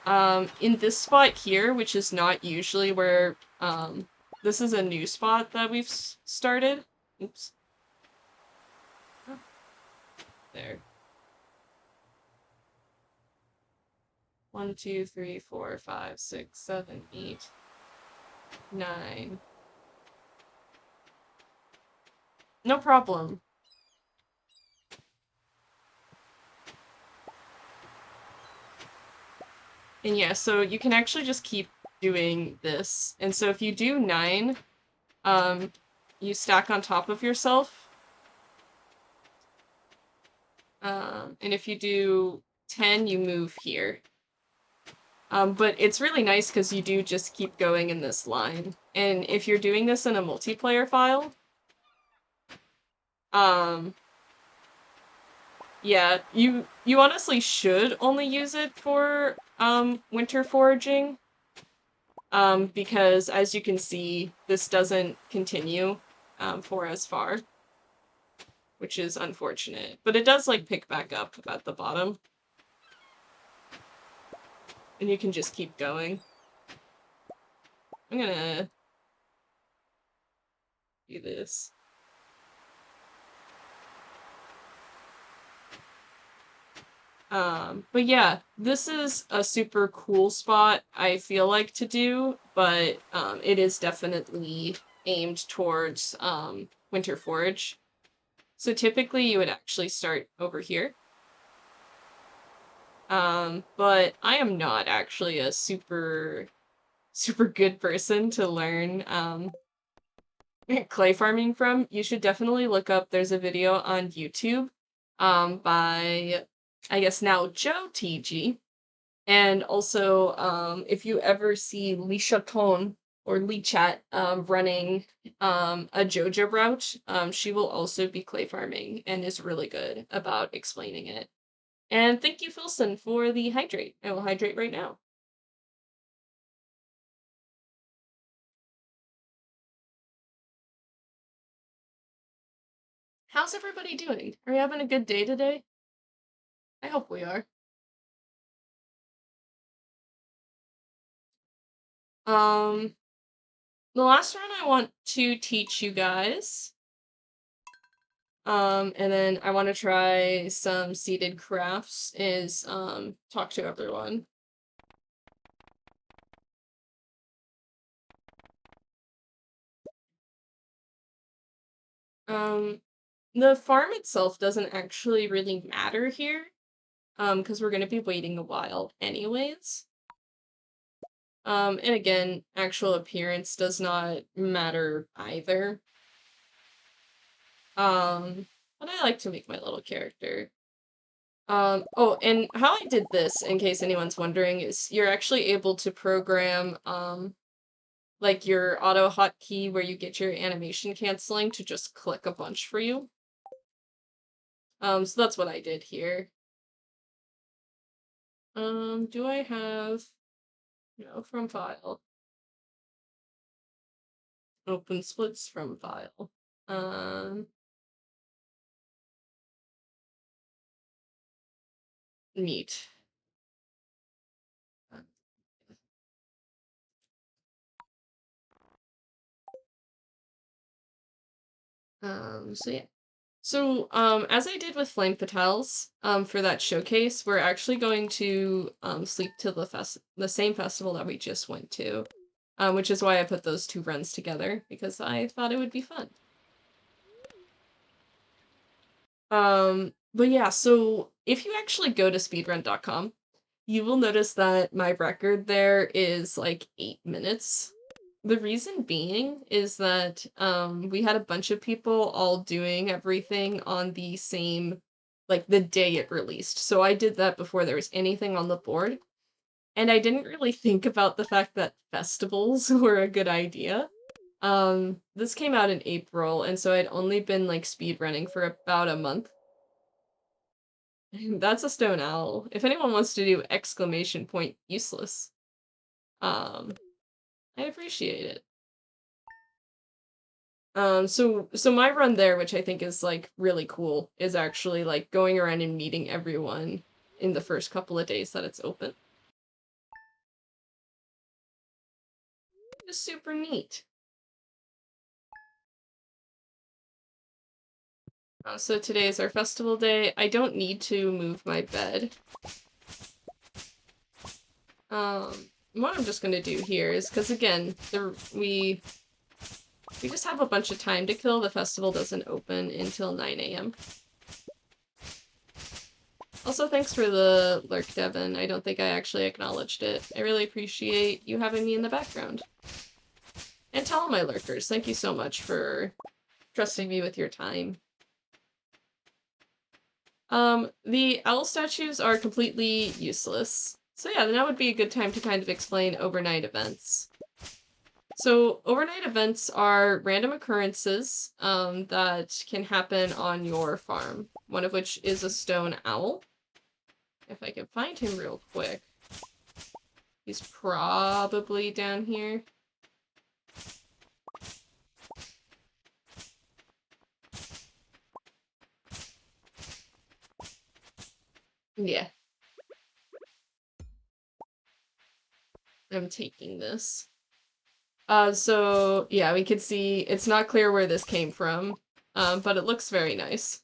In this spot here, which is not usually where, this is a new spot that we've started. Oops. Oh, there. 1, 2, 3, 4, 5, 6, 7, 8, 9. No problem. And yeah, so you can actually just keep doing this. And so if you do 9, you stack on top of yourself. And if you do 10, you move here. But it's really nice because you do just keep going in this line. And if you're doing this in a multiplayer file, yeah, you honestly should only use it for winter foraging. Because as you can see, this doesn't continue for as far, which is unfortunate. But it does, like, pick back up at the bottom. And you can just keep going. I'm gonna do this. But yeah, this is a super cool spot, I feel like, to do, but it is definitely aimed towards winter forage. So typically you would actually start over here. But I am not actually a super good person to learn clay farming from. You should definitely look up, there's a video on YouTube by, I guess now, Joe TG. And also, if you ever see Lee Chaton or Lee Chat running a Joja route, she will also be clay farming and is really good about explaining it. And thank you, Filson, for the hydrate. I will hydrate right now. How's everybody doing? Are you having a good day today? I hope we are. The last one I want to teach you guys, and then I want to try some seeded crafts, is, talk to everyone. The farm itself doesn't actually really matter here, because we're gonna be waiting a while anyways. And again, actual appearance does not matter either. But I like to make my little character. Oh, and how I did this, in case anyone's wondering, is you're actually able to program, like your auto hotkey where you get your animation canceling to just click a bunch for you. So that's what I did here. Do I have... No, from file. Open splits from file. Neat. So yeah. So, as I did with Flame Fatales, for that showcase, we're actually going to, sleep till the same festival that we just went to. Which is why I put those two runs together, because I thought it would be fun. But yeah, so if you actually go to speedrun.com, you will notice that my record there is like 8 minutes. The reason being is that we had a bunch of people all doing everything on the same, like, the day it released. So I did that before there was anything on the board. And I didn't really think about the fact that festivals were a good idea. This came out in April, and so I'd only been like speedrunning for about a month. That's a stone owl. If anyone wants to do exclamation point useless, um, I'd appreciate it. So my run there, which I think is like really cool, is actually like going around and meeting everyone in the first couple of days that it's open. It's super neat. So today is our festival day. I don't need to move my bed. What I'm just gonna do here is, because again, we just have a bunch of time to kill. The festival doesn't open until 9 a.m. Also, thanks for the lurk, Devin. I don't think I actually acknowledged it. I really appreciate you having me in the background. And to all my lurkers, thank you so much for trusting me with your time. The owl statues are completely useless. So yeah, now would be a good time to kind of explain overnight events. So overnight events are random occurrences that can happen on your farm, one of which is a stone owl. If I can find him real quick. He's probably down here. Yeah. I'm taking this. So yeah, we could see it's not clear where this came from, but it looks very nice.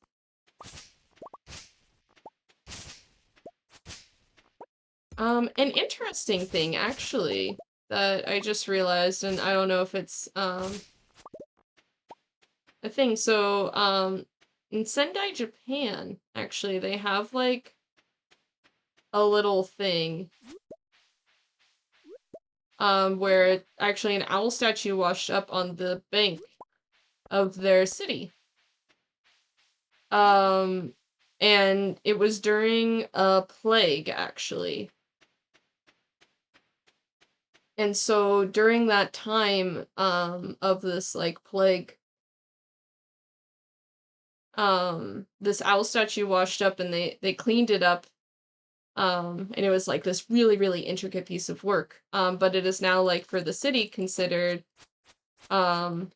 An interesting thing, actually, that I just realized, and I don't know if it's, a thing. So, in Sendai, Japan, actually, they have, like, a little thing, where actually an owl statue washed up on the bank of their city. And it was during a plague, actually. And so during that time, of this, like, plague, this owl statue washed up and they cleaned it up, and it was, like, this really, really intricate piece of work. But it is now, like, for the city considered, um,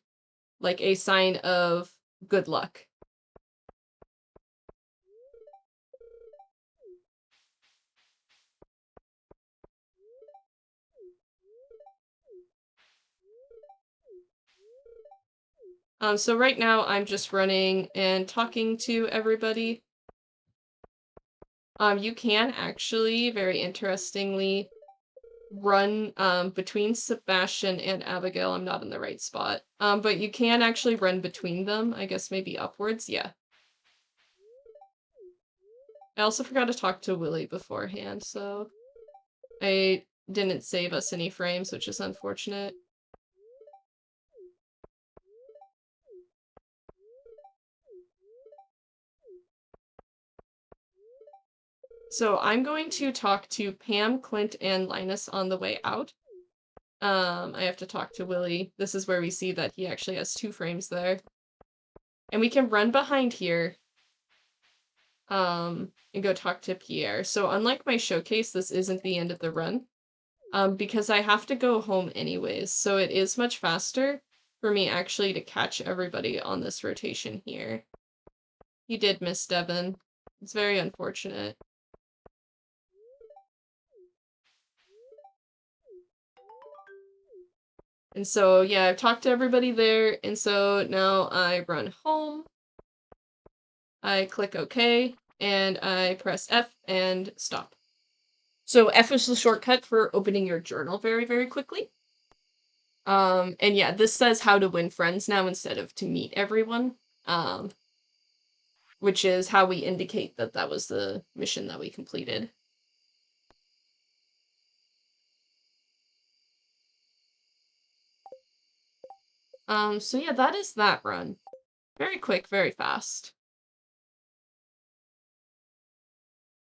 like, a sign of good luck. So right now I'm just running and talking to everybody. You can actually, very interestingly, run between Sebastian and Abigail. I'm not in the right spot. But you can actually run between them. I guess maybe upwards. Yeah. I also forgot to talk to Willy beforehand, so I didn't save us any frames, which is unfortunate. So I'm going to talk to Pam, Clint, and Linus on the way out. I have to talk to Willy. This is where we see that he actually has 2 frames there. And we can run behind here. and go talk to Pierre. So unlike my showcase, this isn't the end of the run. Because I have to go home anyways, so it is much faster for me actually to catch everybody on this rotation here. You did miss Devin. It's very unfortunate. And so, yeah, I've talked to everybody there, and so now I run home, I click OK, and I press F and stop. So F is the shortcut for opening your journal very, very quickly. And yeah, this says how to win friends now instead of to meet everyone, which is how we indicate that that was the mission that we completed. So yeah, that is that run. Very quick, very fast.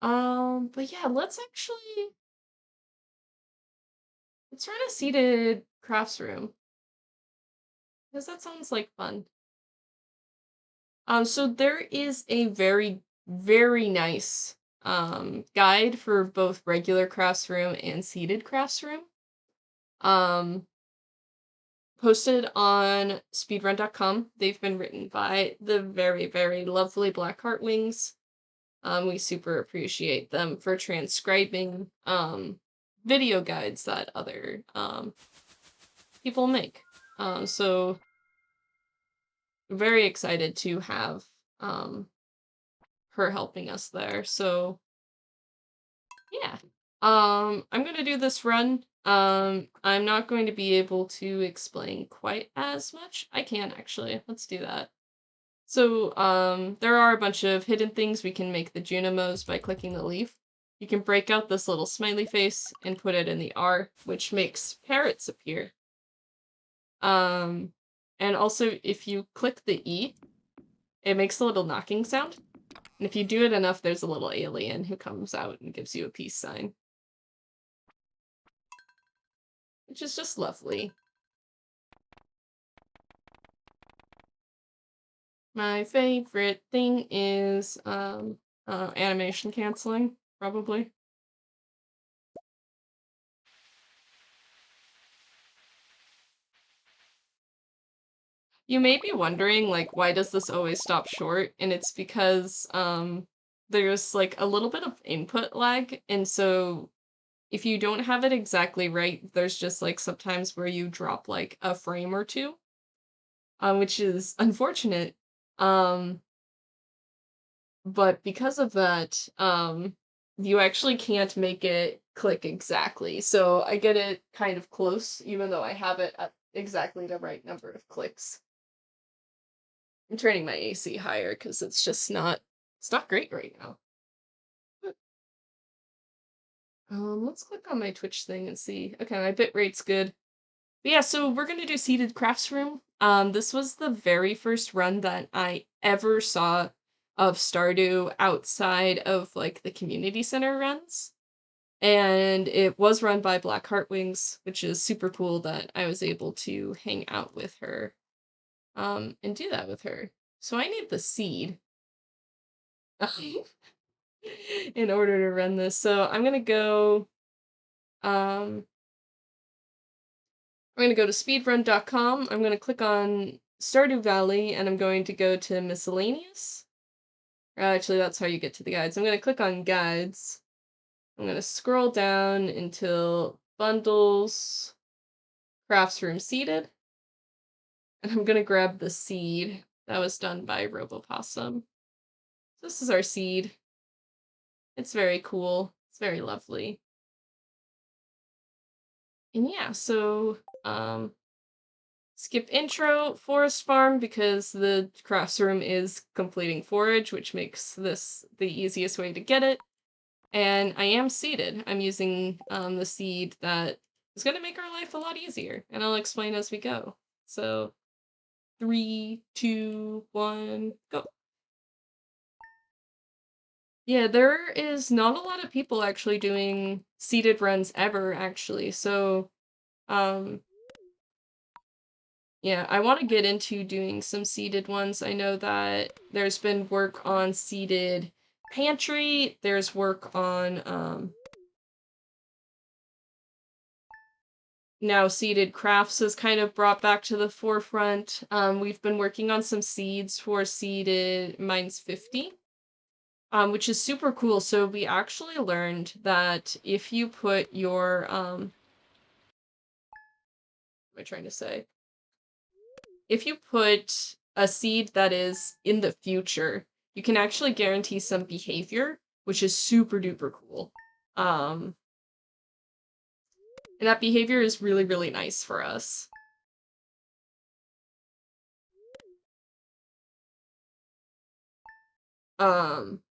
But yeah, let's run a seated crafts room. Because that sounds like fun. So there is a very, very nice guide for both regular crafts room and seated crafts room. Posted on speedrun.com. They've been written by the very, very lovely Blackheart Wings. We super appreciate them for transcribing video guides that other people make. So very excited to have her helping us there. So yeah. I'm gonna do this run. I'm not going to be able to explain quite as much. I can actually. Let's do that. So, there are a bunch of hidden things we can make the Junimos by clicking the leaf. You can break out this little smiley face and put it in the R, which makes parrots appear. And also, if you click the E, it makes a little knocking sound. And if you do it enough, there's a little alien who comes out and gives you a peace sign. Which is just lovely. My favorite thing is, animation canceling, probably. You may be wondering, like, why does this always stop short? And it's because, there's, like, a little bit of input lag, and so if you don't have it exactly right, there's just, like, sometimes where you drop, like, a frame or two, which is unfortunate. Um, but because of that, you actually can't make it click exactly. So I get it kind of close, even though I have it at exactly the right number of clicks. I'm turning my AC higher because it's not great right now. Let's click on my Twitch thing and see. Okay, my bitrate's good. But yeah, so we're gonna do seated crafts room. This was the very first run that I ever saw of Stardew outside of like the community center runs. And it was run by Blackheart Wings, which is super cool that I was able to hang out with her and do that with her. So I need the seed in order to run this. So um I'm gonna go to speedrun.com. I'm gonna click on Stardew Valley and I'm going to go to miscellaneous. Actually, that's how you get to the guides. I'm gonna click on guides. I'm gonna scroll down until bundles, crafts room seated. And I'm gonna grab the seed that was done by Robopossum. This is our seed. It's very cool. It's very lovely. And yeah, so skip intro, forest farm, because the crafts room is completing forage, which makes this the easiest way to get it. And I am seeded. I'm using the seed that is going to make our life a lot easier, and I'll explain as we go. So 3, 2, 1, go. Yeah, there is not a lot of people actually doing seeded runs ever, actually. So, yeah, I want to get into doing some seeded ones. I know that there's been work on seeded pantry. There's work on now seeded crafts is kind of brought back to the forefront. We've been working on some seeds for seeded mine's 50. Which is super cool. So we actually learned that if you put your what am I trying to say? If you put a seed that is in the future, you can actually guarantee some behavior, which is super duper cool. And that behavior is really, really nice for us.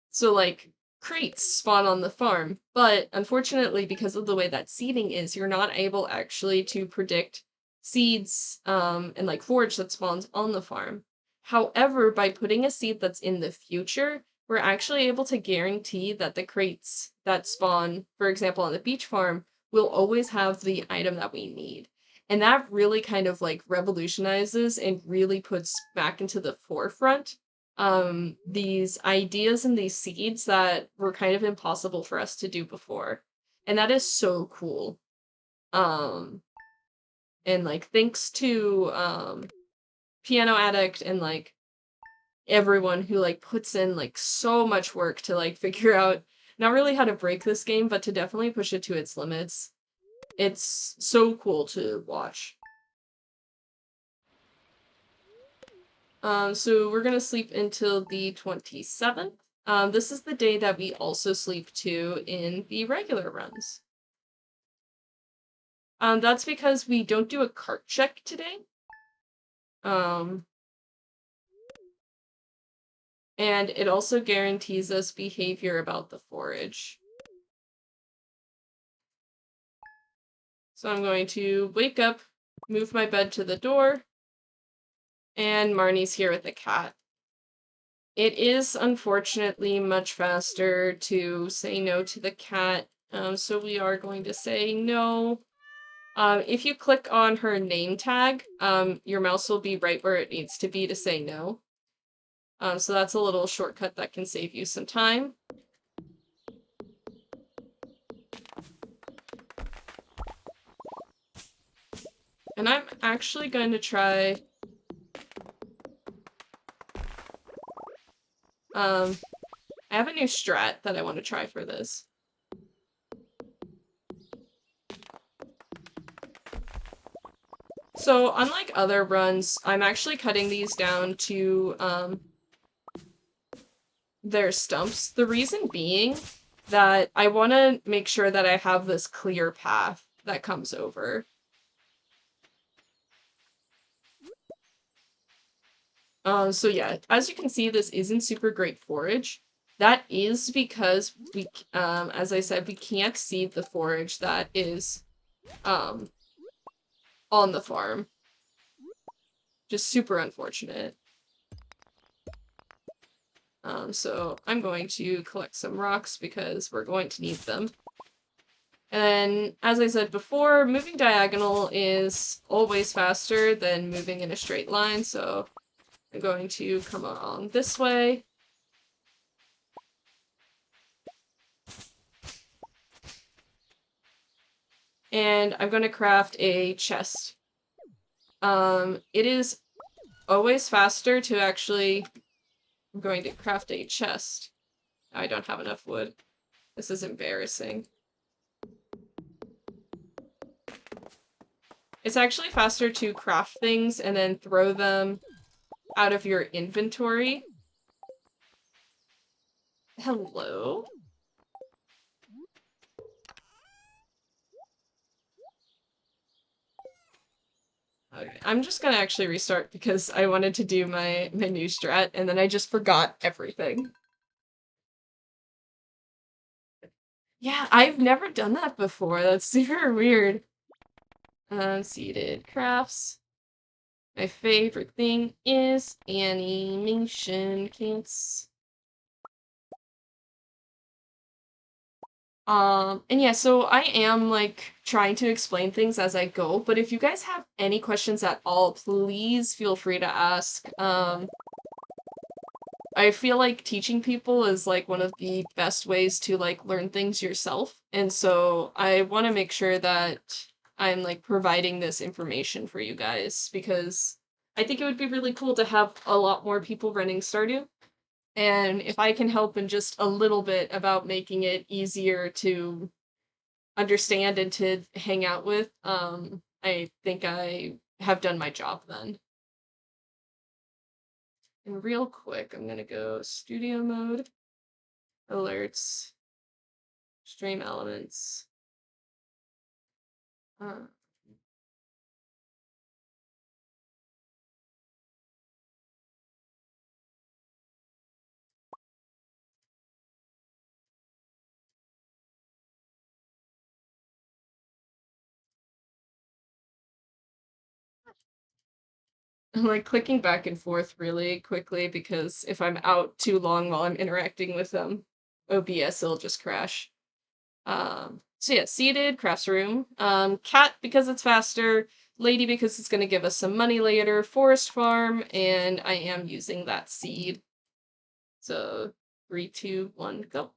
So like crates spawn on the farm, but unfortunately, because of the way that seeding is, you're not able actually to predict seeds and like forage that spawns on the farm. However, by putting a seed that's in the future, we're actually able to guarantee that the crates that spawn, for example, on the beach farm, will always have the item that we need. And that really kind of like revolutionizes and really puts back into the forefront these ideas and these seeds that were kind of impossible for us to do before. And that is so cool. Um and like thanks to Piano Addict and like everyone who like puts in like so much work to like figure out not really how to break this game, but to definitely push it to its limits. It's so cool to watch. So we're gonna sleep until the 27th. This is the day that we also sleep to in the regular runs. That's because we don't do a cart check today. And it also guarantees us behavior about the forage. So I'm going to wake up, move my bed to the door, and Marnie's here with the cat. It is unfortunately much faster to say no to the cat, so we are going to say no. If you click on her name tag, your mouse will be right where it needs to be to say no. So that's a little shortcut that can save you some time. And I'm actually going to try I have a new strat that I want to try for this. So unlike other runs, I'm actually cutting these down to their stumps. The reason being that I want to make sure that I have this clear path that comes over. So yeah, as you can see, this isn't super great forage. That is because we, as I said, we can't seed the forage that is, on the farm. Just super unfortunate. So I'm going to collect some rocks because we're going to need them. And then, as I said before, moving diagonal is always faster than moving in a straight line, so I'm going to come along this way. And I'm going to craft a chest. It is always faster to actually... I'm going to craft a chest. I don't have enough wood. This is embarrassing. It's actually faster to craft things and then throw them out of your inventory. Hello? Okay, I'm just gonna actually restart because I wanted to do my new strat and then I just forgot everything. Yeah, I've never done that before. That's super weird. Seeded crafts. My favorite thing is animation kits. And yeah, so I am, like, trying to explain things as I go, but if you guys have any questions at all, please feel free to ask. I feel like teaching people is like one of the best ways to like learn things yourself. And so I want to make sure that I'm like providing this information for you guys because I think it would be really cool to have a lot more people running Stardew. And if I can help in just a little bit about making it easier to understand and to hang out with, I think I have done my job then. And real quick, I'm gonna go studio mode, alerts, stream elements. Uh, I'm like clicking back and forth really quickly because if I'm out too long while I'm interacting with OBS, it'll just crash. So yeah, seated, crafts room. Cat because it's faster, lady because it's gonna give us some money later, forest farm, and I am using that seed. So 3, 2, 1, go.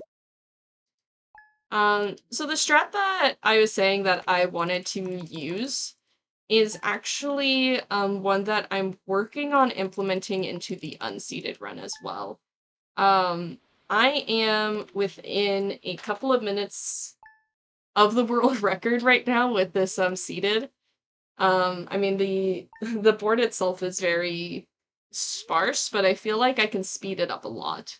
So the strat that I was saying that I wanted to use is actually one that I'm working on implementing into the unseated run as well. I am within a couple of minutes of the world record right now with this seated. I mean the board itself is very sparse, but I feel like I can speed it up a lot.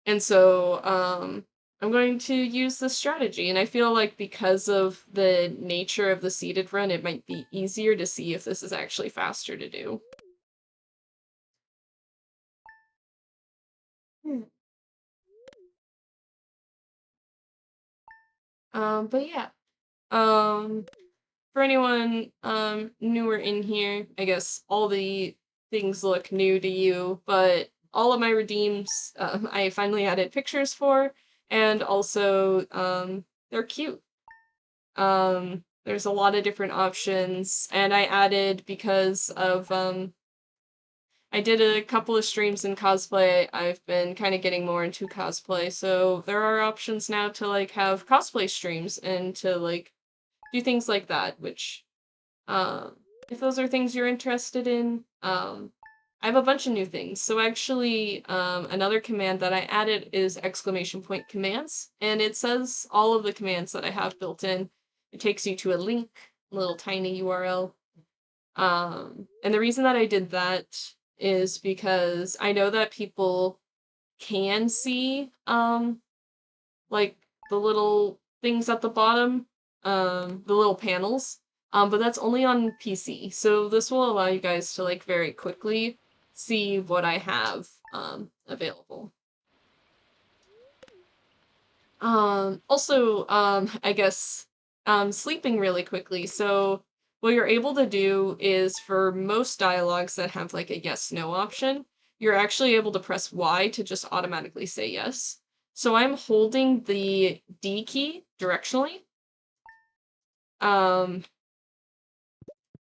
And so I'm going to use this strategy, and I feel like because of the nature of the seated run, it might be easier to see if this is actually faster to do. But yeah. For anyone newer in here, I guess all the things look new to you, but all of my redeems I finally added pictures for, and also they're cute. There's a lot of different options, and I added because of I did a couple of streams in cosplay. I've been kind of getting more into cosplay, so there are options now to like have cosplay streams and to like do things like that, which if those are things you're interested in, I have a bunch of new things. So actually, another command that I added is exclamation point commands, and it says all of the commands that I have built in. It takes you to a link, a little tiny URL. And the reason that I did that is because I know that people can see, like the little things at the bottom, the little panels, but that's only on PC. So this will allow you guys to like very quickly see what I have available. Also, I guess sleeping really quickly. So what you're able to do is for most dialogues that have like a yes no option, you're actually able to press Y to just automatically say yes. So I'm holding the D key directionally, um,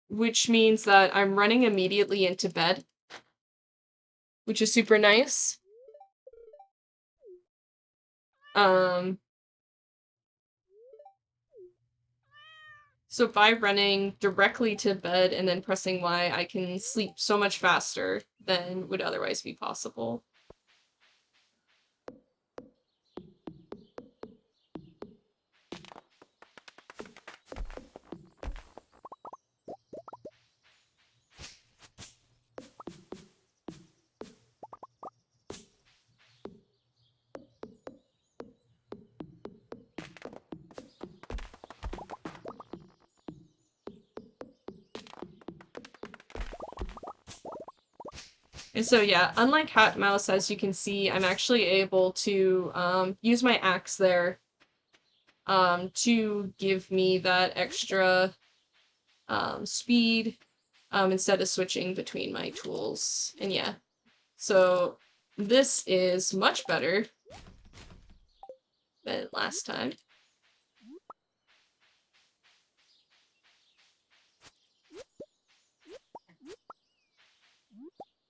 which means that I'm running immediately into bed, which is super nice. Um, so by running directly to bed and then pressing Y, I can sleep so much faster than would otherwise be possible. And so yeah, unlike HatMouse, as you can see, I'm actually able to use my axe there to give me that extra speed instead of switching between my tools. And yeah, so this is much better than last time.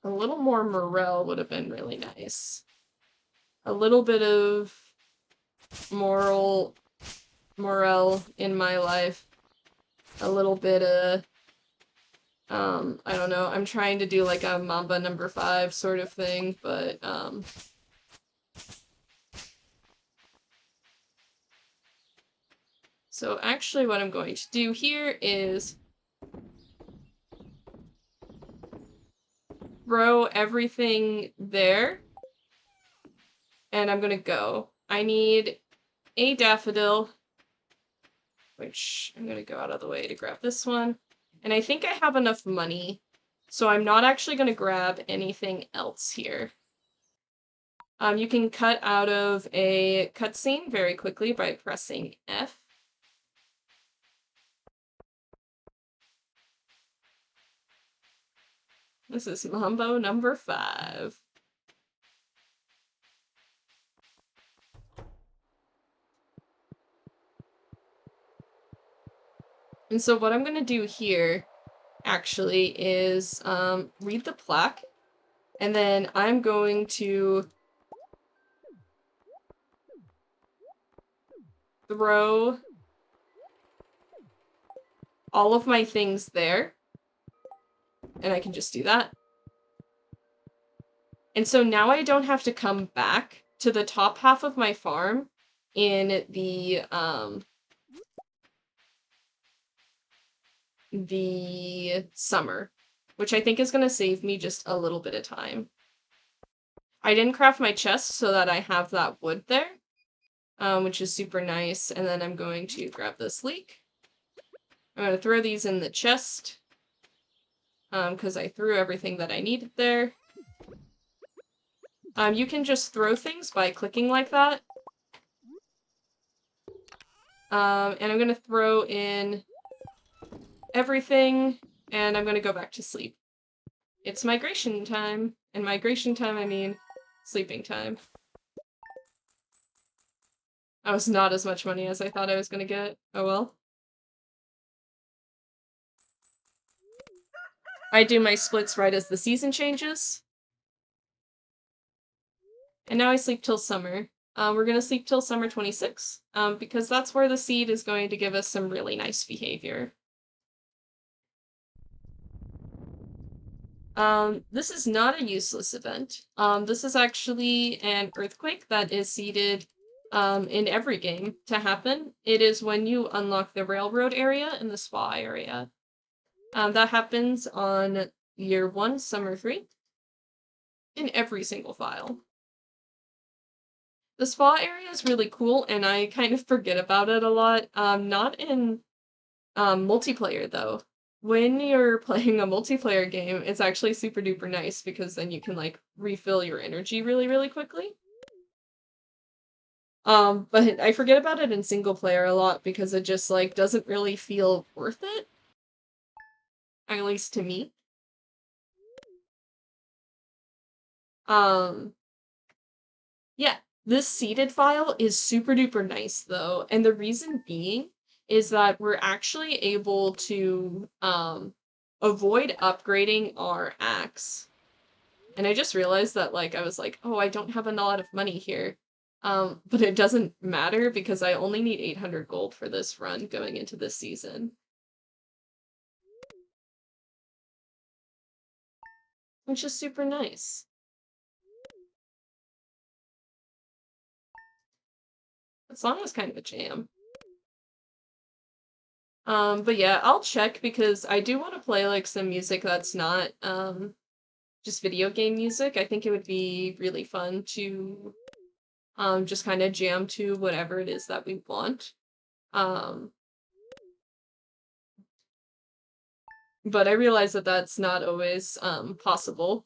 A little more morale would have been really nice. A little bit of morale in my life. A little bit of, I don't know, I'm trying to do like a Mamba number 5 sort of thing, but, so actually what I'm going to do here is throw everything there, and I'm gonna go. I need a daffodil, which I'm gonna go out of the way to grab this one. And I think I have enough money, so I'm not actually gonna grab anything else here. You can cut out of a cutscene very quickly by pressing F. This is Mambo number 5. And so what I'm gonna do here, actually, is read the plaque, and then I'm going to throw all of my things there, and I can just do that. And so now I don't have to come back to the top half of my farm in the summer, which I think is going to save me just a little bit of time. I didn't craft my chest so that I have that wood there, which is super nice. And then I'm going to grab this leek. I'm going to throw these in the chest, because I threw everything that I needed there. You can just throw things by clicking like that. And I'm going to throw in everything, and I'm going to go back to sleep. It's migration time. And migration time, I mean sleeping time. That was not as much money as I thought I was going to get. Oh well. I do my splits right as the season changes. And now I sleep till summer. We're going to sleep till summer 26, because that's where the seed is going to give us some really nice behavior. This is not a useless event. This is actually an earthquake that is seeded in every game to happen. It is when you unlock the railroad area and the spa area. That happens on year 1, summer 3, in every single file. The spa area is really cool, and I kind of forget about it a lot. Not in multiplayer, though. When you're playing a multiplayer game, it's actually super duper nice, because then you can, like, refill your energy really, really quickly. But I forget about it in single player a lot, because it just, like, doesn't really feel worth it. At least to me. Yeah, this seeded file is super duper nice, though, and the reason being is that we're actually able to, avoid upgrading our axe. And I just realized that, like, I was like, oh, I don't have a lot of money here. But it doesn't matter, because I only need 800 gold for this run going into this season. Which is super nice. That song was kind of a jam. But yeah, I'll check, because I do want to play, like, some music that's not, just video game music. I think it would be really fun to, just kind of jam to whatever it is that we want. But I realize that that's not always, possible.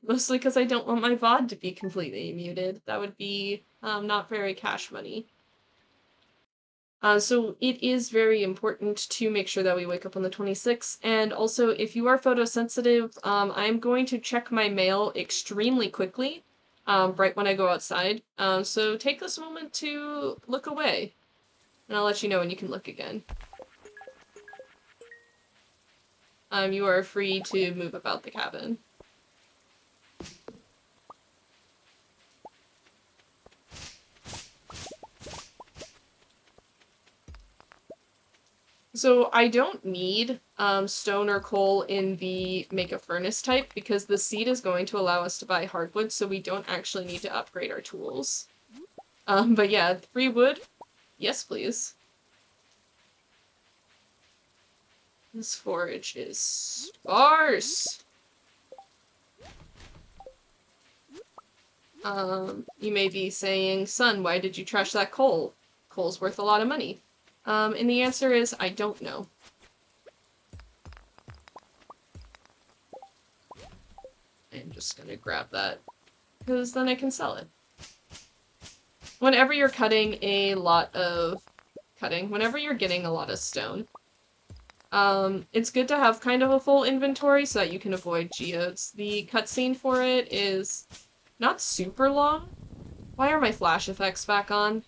Mostly because I don't want my VOD to be completely muted. That would be, not very cash money. So it is very important to make sure that we wake up on the 26th, and also, if you are photosensitive, I'm going to check my mail extremely quickly, right when I go outside, so take this moment to look away, and I'll let you know when you can look again. you are free to move about the cabin. So I don't need stone or coal in the make a furnace type because the seed is going to allow us to buy hardwood, so we don't actually need to upgrade our tools. But yeah, free wood, yes please. This forage is sparse. You may be saying, son, why did you trash that coal? Coal's worth a lot of money. And the answer is, I don't know. I'm just gonna grab that, because then I can sell it. Whenever you're getting a lot of stone, it's good to have kind of a full inventory so that you can avoid geodes. The cutscene for it is not super long. Why are my flash effects back on?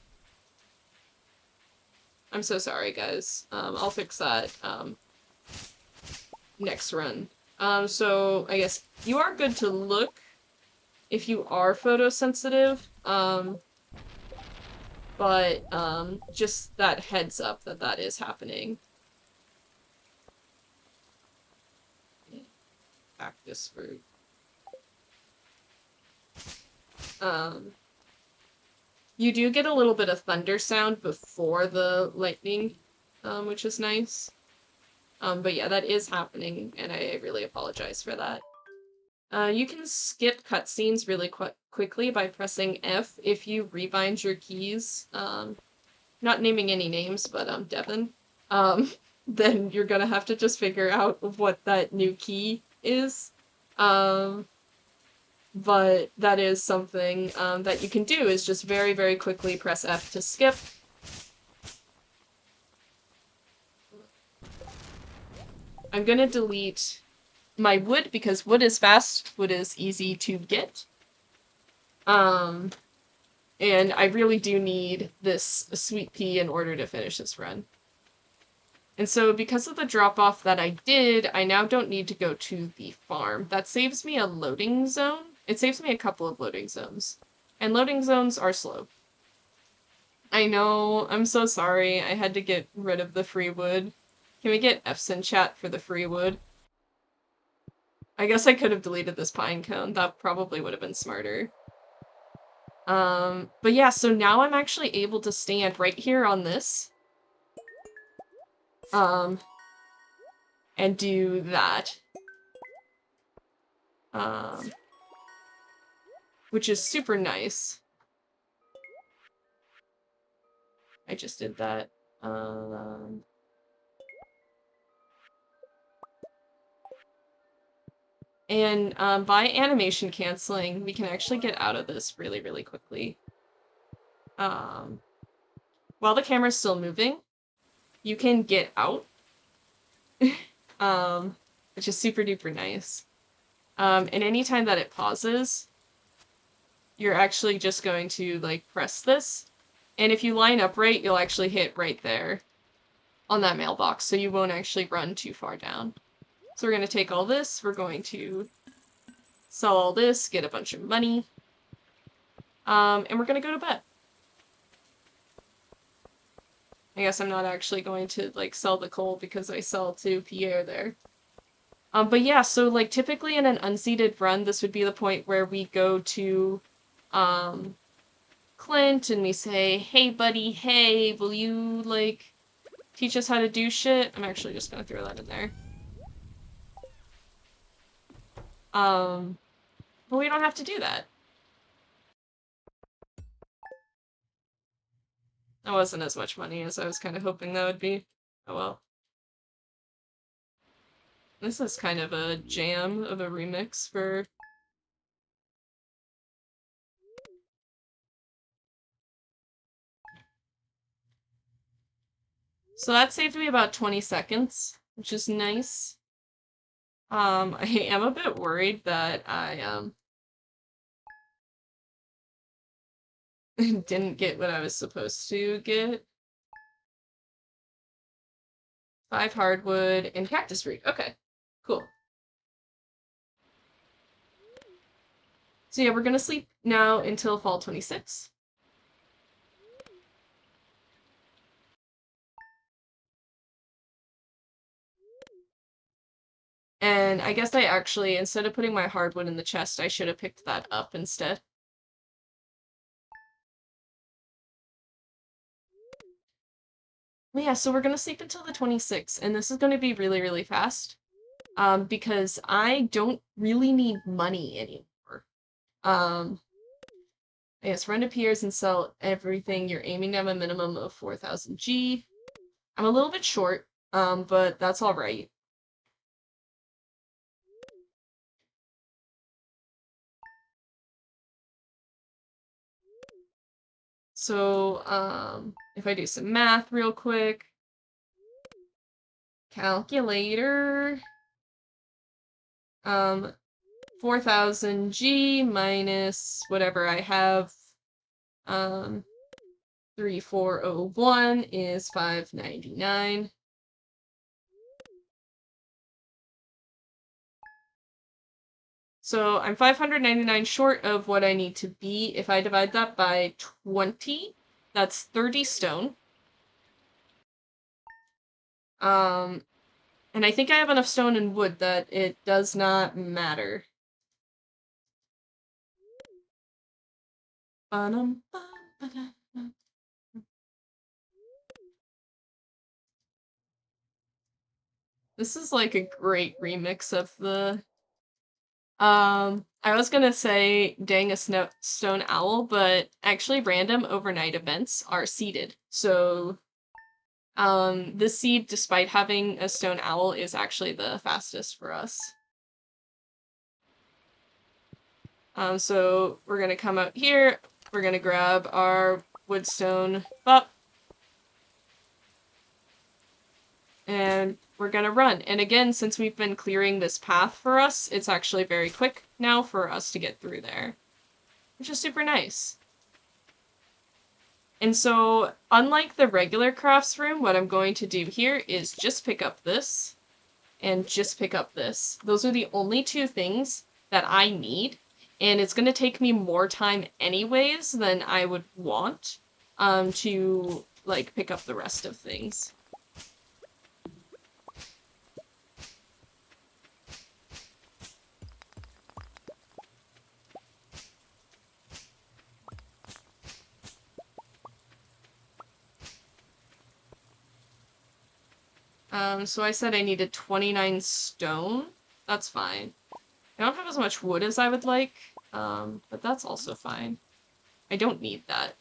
I'm so sorry, guys. I'll fix that, next run. So I guess you are good to look if you are photosensitive, but, just that heads up that that is happening. Cactus fruit. You do get a little bit of thunder sound before the lightning, which is nice. But yeah, that is happening, and I really apologize for that. You can skip cutscenes really quickly by pressing F if you rebind your keys. Not naming any names, but, Devin. Then you're gonna have to just figure out what that new key is. But that is something, that you can do, is just very, very quickly press F to skip. I'm gonna delete my wood because wood is fast, wood is easy to get. And I really do need this sweet pea in order to finish this run. And so because of the drop-off that I did, I now don't need to go to the farm. That saves me a loading zone. It saves me a couple of loading zones. And loading zones are slow. I know, I'm so sorry. I had to get rid of the free wood. Can we get F's in chat for the free wood? I guess I could have deleted this pine cone. That probably would have been smarter. But yeah, so now I'm actually able to stand right here on this. And do that. Which is super nice. I just did that. And by animation canceling, we can actually get out of this really, really quickly. While the camera's still moving, you can get out. Which is super duper nice. And anytime that it pauses, you're actually just going to, like, press this. And if you line up right, you'll actually hit right there on that mailbox, so you won't actually run too far down. So we're going to take all this, we're going to sell all this, get a bunch of money, and we're going to go to bed. I guess I'm not actually going to, like, sell the coal because I sell to Pierre there. But yeah, so, like, typically in an unseeded run, this would be the point where we go to, Clint and we say, hey buddy, hey, will you, like, teach us how to do shit? I'm actually just gonna throw that in there. But we don't have to do that. That wasn't as much money as I was kind of hoping that would be. Oh well. This is kind of a jam of a remix for... So that saved me about 20 seconds, which is nice. I am a bit worried that I, didn't get what I was supposed to get. 5 hardwood and cactus fruit. Okay. So yeah, we're gonna sleep now until fall 26. And I guess I actually, instead of putting my hardwood in the chest, I should have picked that up instead. But yeah, so we're gonna sleep until the 26th, and this is gonna be really, really fast. Because I don't really need money anymore. I guess run to peers and sell everything. You're aiming to have a minimum of 4,000 G. I'm a little bit short, but that's all right. So, if I do some math real quick, calculator, um, 4,000 G minus whatever I have, um, 3,401 is 599. So I'm 599 short of what I need to be. If I divide that by 20, that's 30 stone. Um, and I think I have enough stone and wood that it does not matter. This is like a great remix of the I was gonna say dang a stone owl, but actually random overnight events are seeded. So this seed, despite having a stone owl, is actually the fastest for us. So we're gonna come out here, we're gonna grab our woodstone up, and we're gonna run. And again, since we've been clearing this path for us, it's actually very quick now for us to get through there, which is super nice. And so, unlike the regular crafts room, what I'm going to do here is just pick up this and just pick up this. Those are the only two things that I need, and it's going to take me more time anyways than I would want to, like, pick up the rest of things. So I said I needed 29 stone. That's fine. I don't have as much wood as I would like, but that's also fine. I don't need that.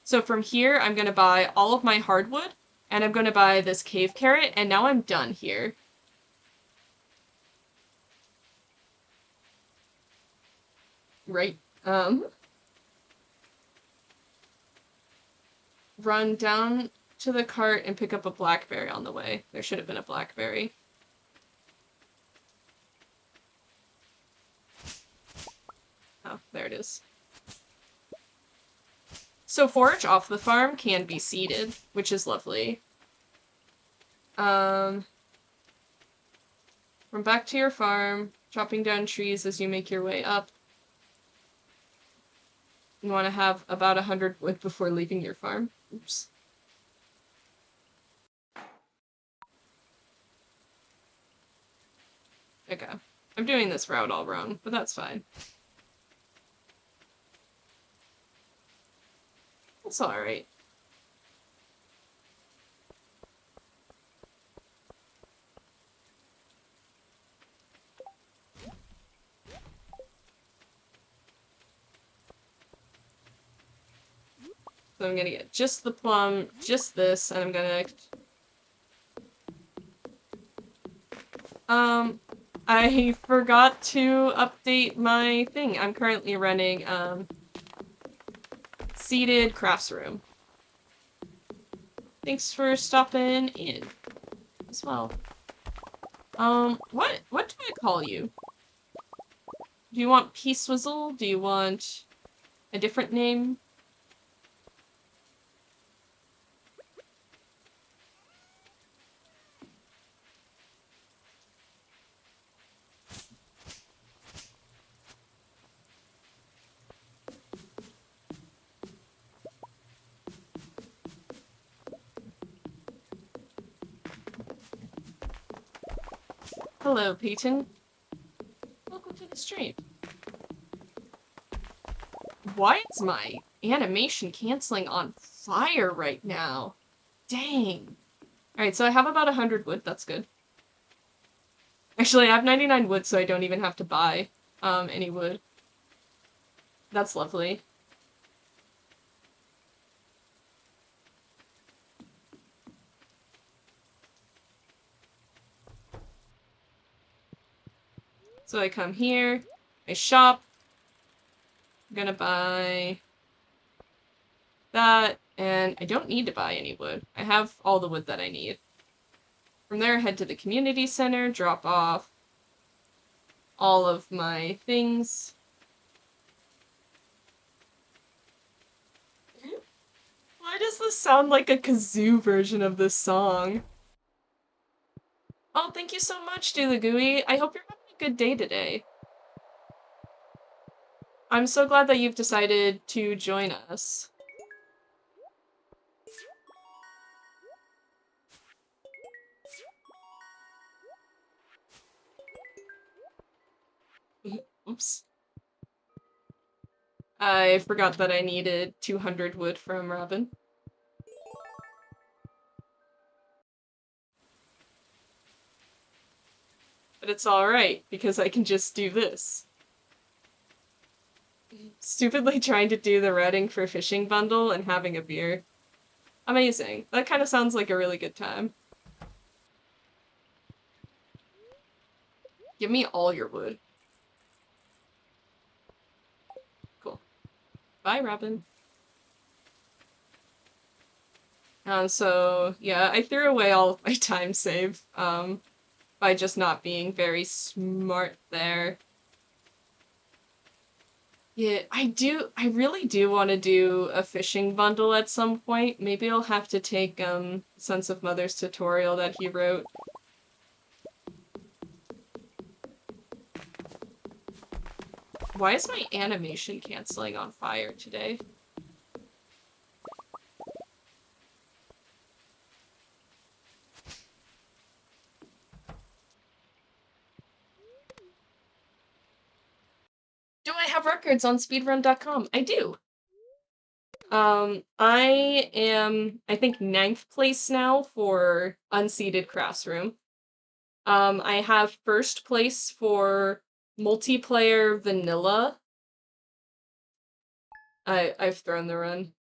So from here, I'm going to buy all of my hardwood, and I'm going to buy this cave carrot, and now I'm done here. Right? Run down to the cart and pick up a blackberry on the way. There should have been a blackberry. Oh, there it is. So forage off the farm can be seeded, which is lovely. From back to your farm, chopping down trees as you make your way up. You want to have about 100 wood before leaving your farm. Oops. Okay. I'm doing this route all wrong, but that's fine. It's alright. So I'm gonna get just the plum, just this, and I'm gonna... I forgot to update my thing. I'm currently running, seated crafts room. Thanks for stopping in as well. What do I call you? Do you want P-Swizzle? Do you want a different name? Hello, Peyton. Welcome to the stream. Why is my animation canceling on fire right now? Dang. Alright, so I have about 100 wood, that's good. Actually, I have 99 wood, so I don't even have to buy any wood. That's lovely. So I come here, I shop, I'm gonna buy that, and I don't need to buy any wood. I have all the wood that I need. From there, head to the community center, drop off all of my things. Why does this sound like a kazoo version of this song? Oh, thank you so much, Doolagooey. I hope you're having a good day today. I'm so glad that you've decided to join us. Oops. I forgot that I needed 200 wood from Robin. But it's alright, because I can just do this. Stupidly trying to do the redding for fishing bundle and having a beer. Amazing. That kind of sounds like a really good time. Give me all your wood. Cool. Bye, Robin. So, yeah, I threw away all of my time save, by just not being very smart there. Yeah, I really do want to do a fishing bundle at some point. Maybe I'll have to take, Sons of Mother's tutorial that he wrote. Why is my animation canceling on fire today? Do I have records on speedrun.com? I do. I am, I think, 9th place now for Unseated Classroom. I have 1st place for multiplayer vanilla. I've thrown the run.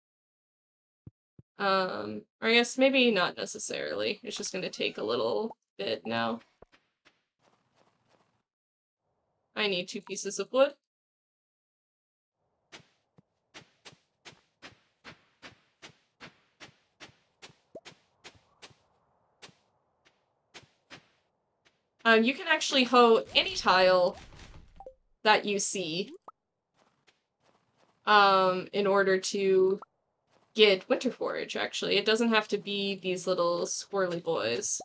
Or I guess maybe not necessarily. It's just gonna take a little bit now. I need 2 pieces of wood. You can actually hoe any tile that you see, in order to get winter forage, actually. It doesn't have to be these little squirrely boys.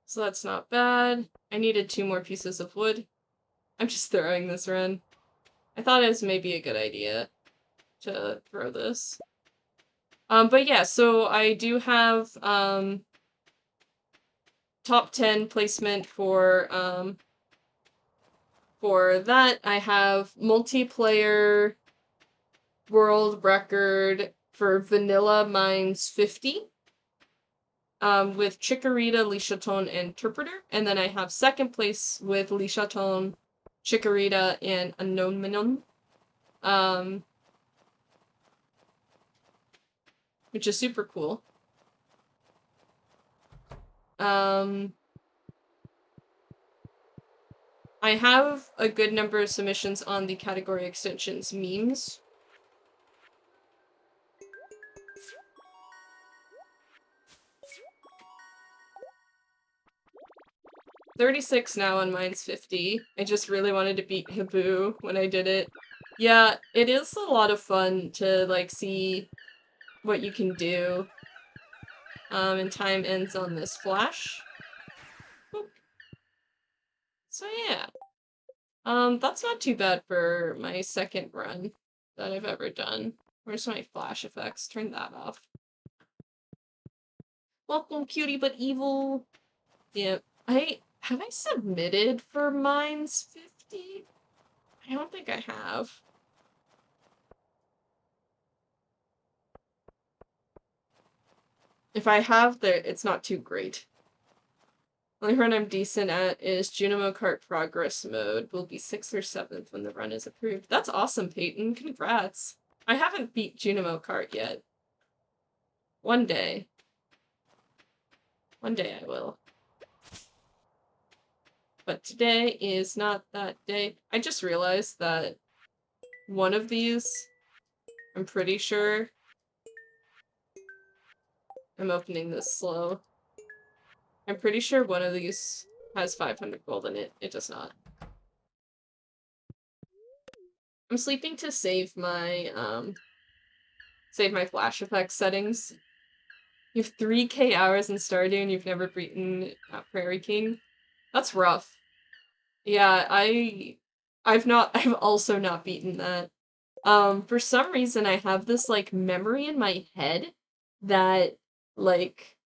So that's not bad. I needed 2 more pieces of wood. I'm just throwing this run. I thought it was maybe a good idea to throw this. But yeah, so I do have, top 10 placement for that. I have multiplayer world record for Vanilla Mines 50. With Chikorita, Leishaton, and Interpreter. And then I have 2nd place with Leishaton, Chikorita, and Unknown Minon. Which is super cool. I have a good number of submissions on the category extensions memes. $36 now and mine's 50. I just really wanted to beat Hibu when I did it. Yeah, it is a lot of fun to, like, see what you can do. And time ends on this flash. Boop. So yeah. That's not too bad for my 2nd run that I've ever done. Where's my flash effects? Turn that off. Welcome, cutie but evil. Yep. I submitted for Mines 50? I don't think I have. If I have, it's not too great. Only run I'm decent at is Junimo Kart Progress Mode. Will be 6th or 7th when the run is approved. That's awesome, Peyton. Congrats. I haven't beat Junimo Kart yet. One day. One day I will. But today is not that day. I just realized that one of these, I'm pretty sure, I'm opening this slow. I'm pretty sure one of these has 500 gold in it. It does not. I'm sleeping to save my flash effects settings. You have 3k hours in Stardew and you've never beaten Prairie King? That's rough. Yeah, I've also not beaten that. For some reason I have this, like, memory in my head that, like,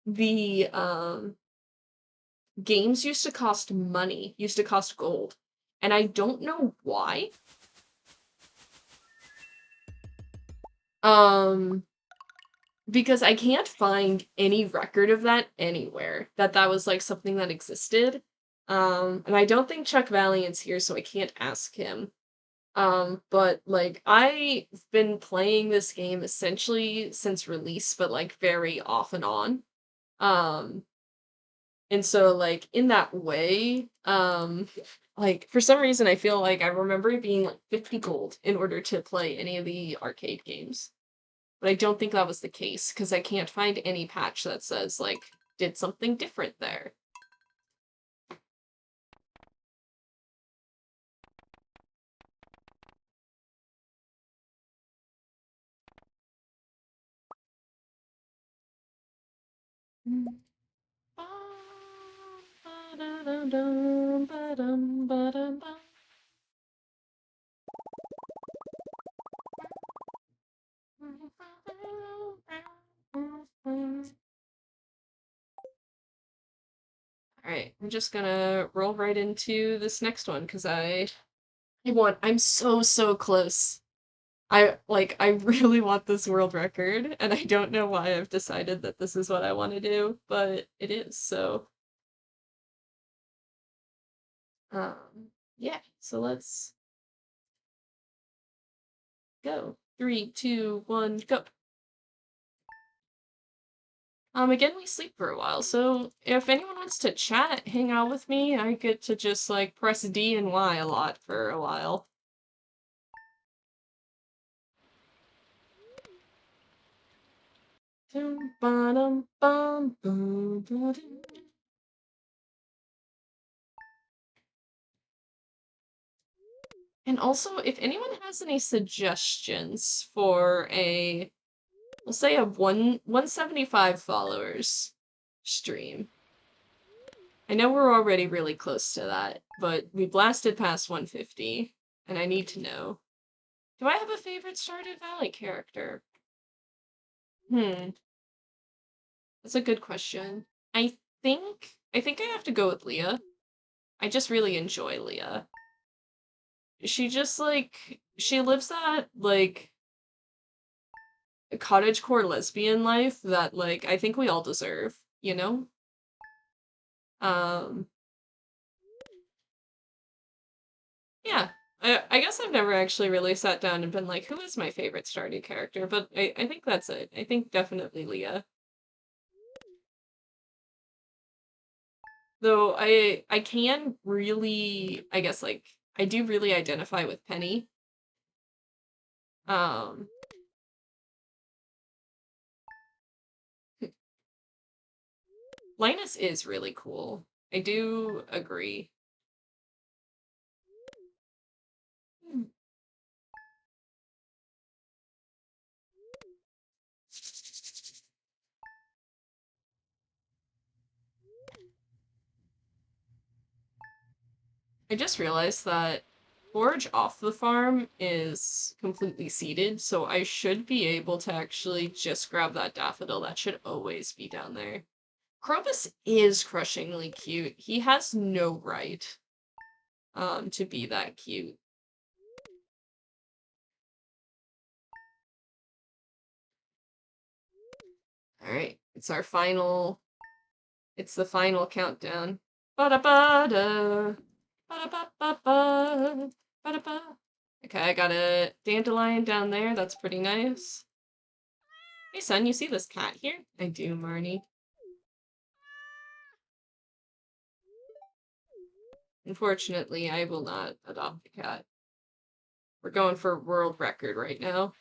the, games used to cost money, used to cost gold. And I don't know why. Because I can't find any record of that anywhere, that was, like, something that existed. And I don't think Chuck Valiant's here, so I can't ask him. But, like, I've been playing this game essentially since release, but, like, very off and on. And so, like, in that way, like, for some reason I feel like I remember it being, like, 50 gold in order to play any of the arcade games. But I don't think that was the case, because I can't find any patch that says, like, did something different there. Alright, I'm just gonna roll right into this next one, because I'm so close. I really want this world record, and I don't know why I've decided that this is what I want to do, but it is, so. Yeah, so let's go. 3, 2, 1, go. Again, we sleep for a while, so if anyone wants to chat, hang out with me, I get to just, like, press D and Y a lot for a while. And also, if anyone has any suggestions for we'll say a 175 followers stream. I know we're already really close to that, but we blasted past 150, and I need to know. Do I have a favorite Stardew Valley character? That's a good question. I think I have to go with Leah. I just really enjoy Leah. She just, like, she lives that, like, cottagecore lesbian life that, like, I think we all deserve, you know? Um, yeah. I guess I've never actually really sat down and been like, who is my favorite Stardew character? But I think that's it. I think definitely Leah. Though I can really, I guess, like, I do really identify with Penny. Um, Linus is really cool. I do agree. I just realized that forage off the farm is completely seeded, so I should be able to actually just grab that daffodil. That should always be down there. Krobus is crushingly cute. He has no right to be that cute. Alright, it's the final countdown. Ba-da-ba-da, ba-da-ba-ba-ba, ba-da-ba. Okay, I got a dandelion down there, that's pretty nice. Hey son, you see this cat here? I do, Marnie. Unfortunately, I will not adopt a cat. We're going for world record right now.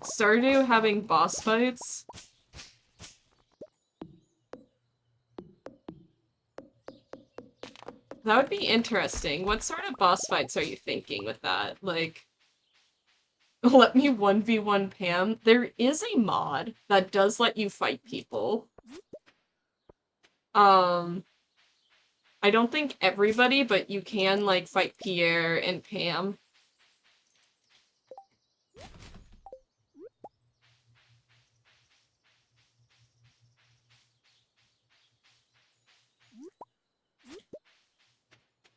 Stardew having boss fights? That would be interesting. What sort of boss fights are you thinking with that? Like, let me 1v1 Pam. There is a mod that does let you fight people. I don't think everybody, but you can, like, fight Pierre and Pam.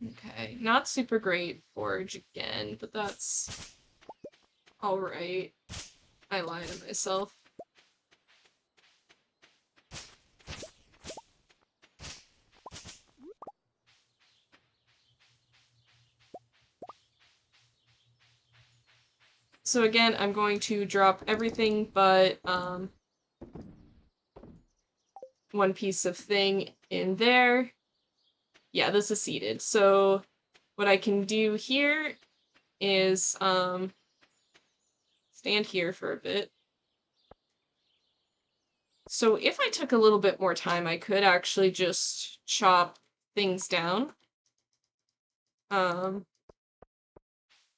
Okay, not super great forage again, but that's alright. I lie to myself. So again, I'm going to drop everything but one piece of thing in there. Yeah, this is seeded. So what I can do here is stand here for a bit. So if I took a little bit more time, I could actually just chop things down.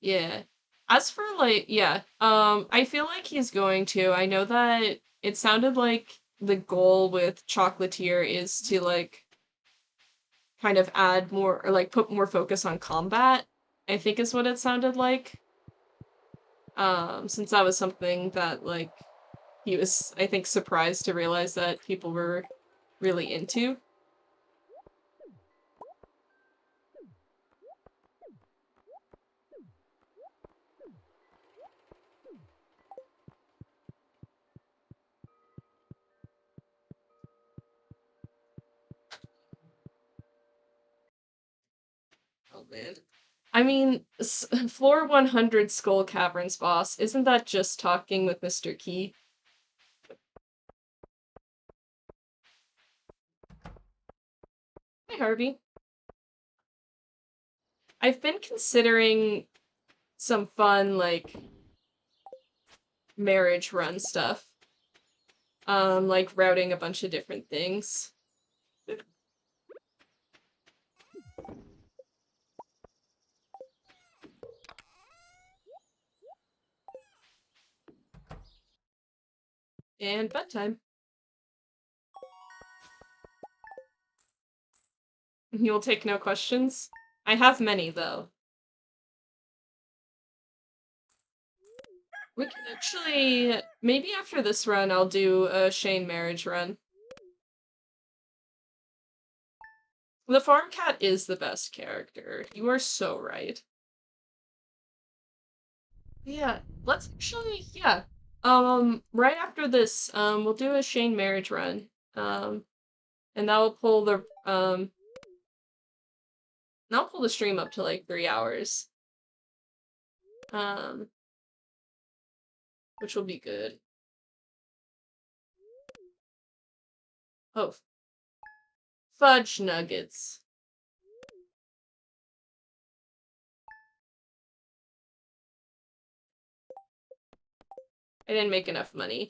Yeah. As for, like, yeah, I feel like he's going to. I know that it sounded like the goal with Chocolatier is to, like, kind of add more, or, like, put more focus on combat, I think is what it sounded like. Since that was something that, like, he was, I think, surprised to realize that people were really into. Oh man. I mean, floor 100 Skull Caverns boss, isn't that just talking with Mr. Key? Hi, Harvey. I've been considering some fun, like, marriage run stuff. Like routing a bunch of different things. And bedtime. You'll take no questions? I have many, though. We can actually... Maybe after this run, I'll do a Shane marriage run. The farm cat is the best character. You are so right. Yeah, let's actually... Yeah. Right after this, we'll do a Shane marriage run. And that'll pull the, that'll pull the stream up to, like, 3 hours. Which will be good. Oh. Fudge nuggets. I didn't make enough money.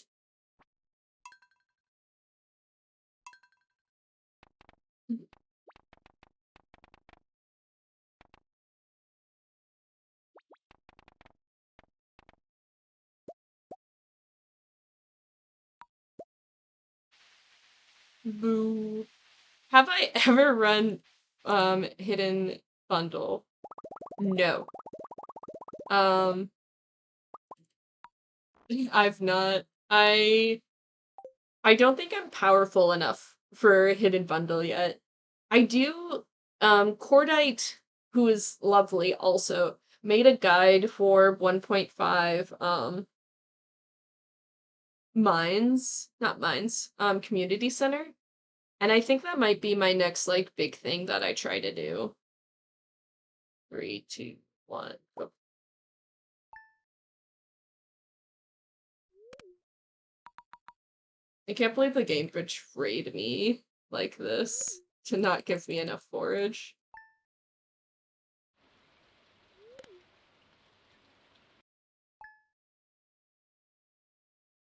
Boo. Have I ever run hidden bundle? No. I've not. I don't think I'm powerful enough for hidden bundle yet. I do Cordite, who is lovely also, made a guide for 1.5 not mines, community center. And I think that might be my next like big thing that I try to do. 3, 2, 1, go. I can't believe the game betrayed me like this to not give me enough forage.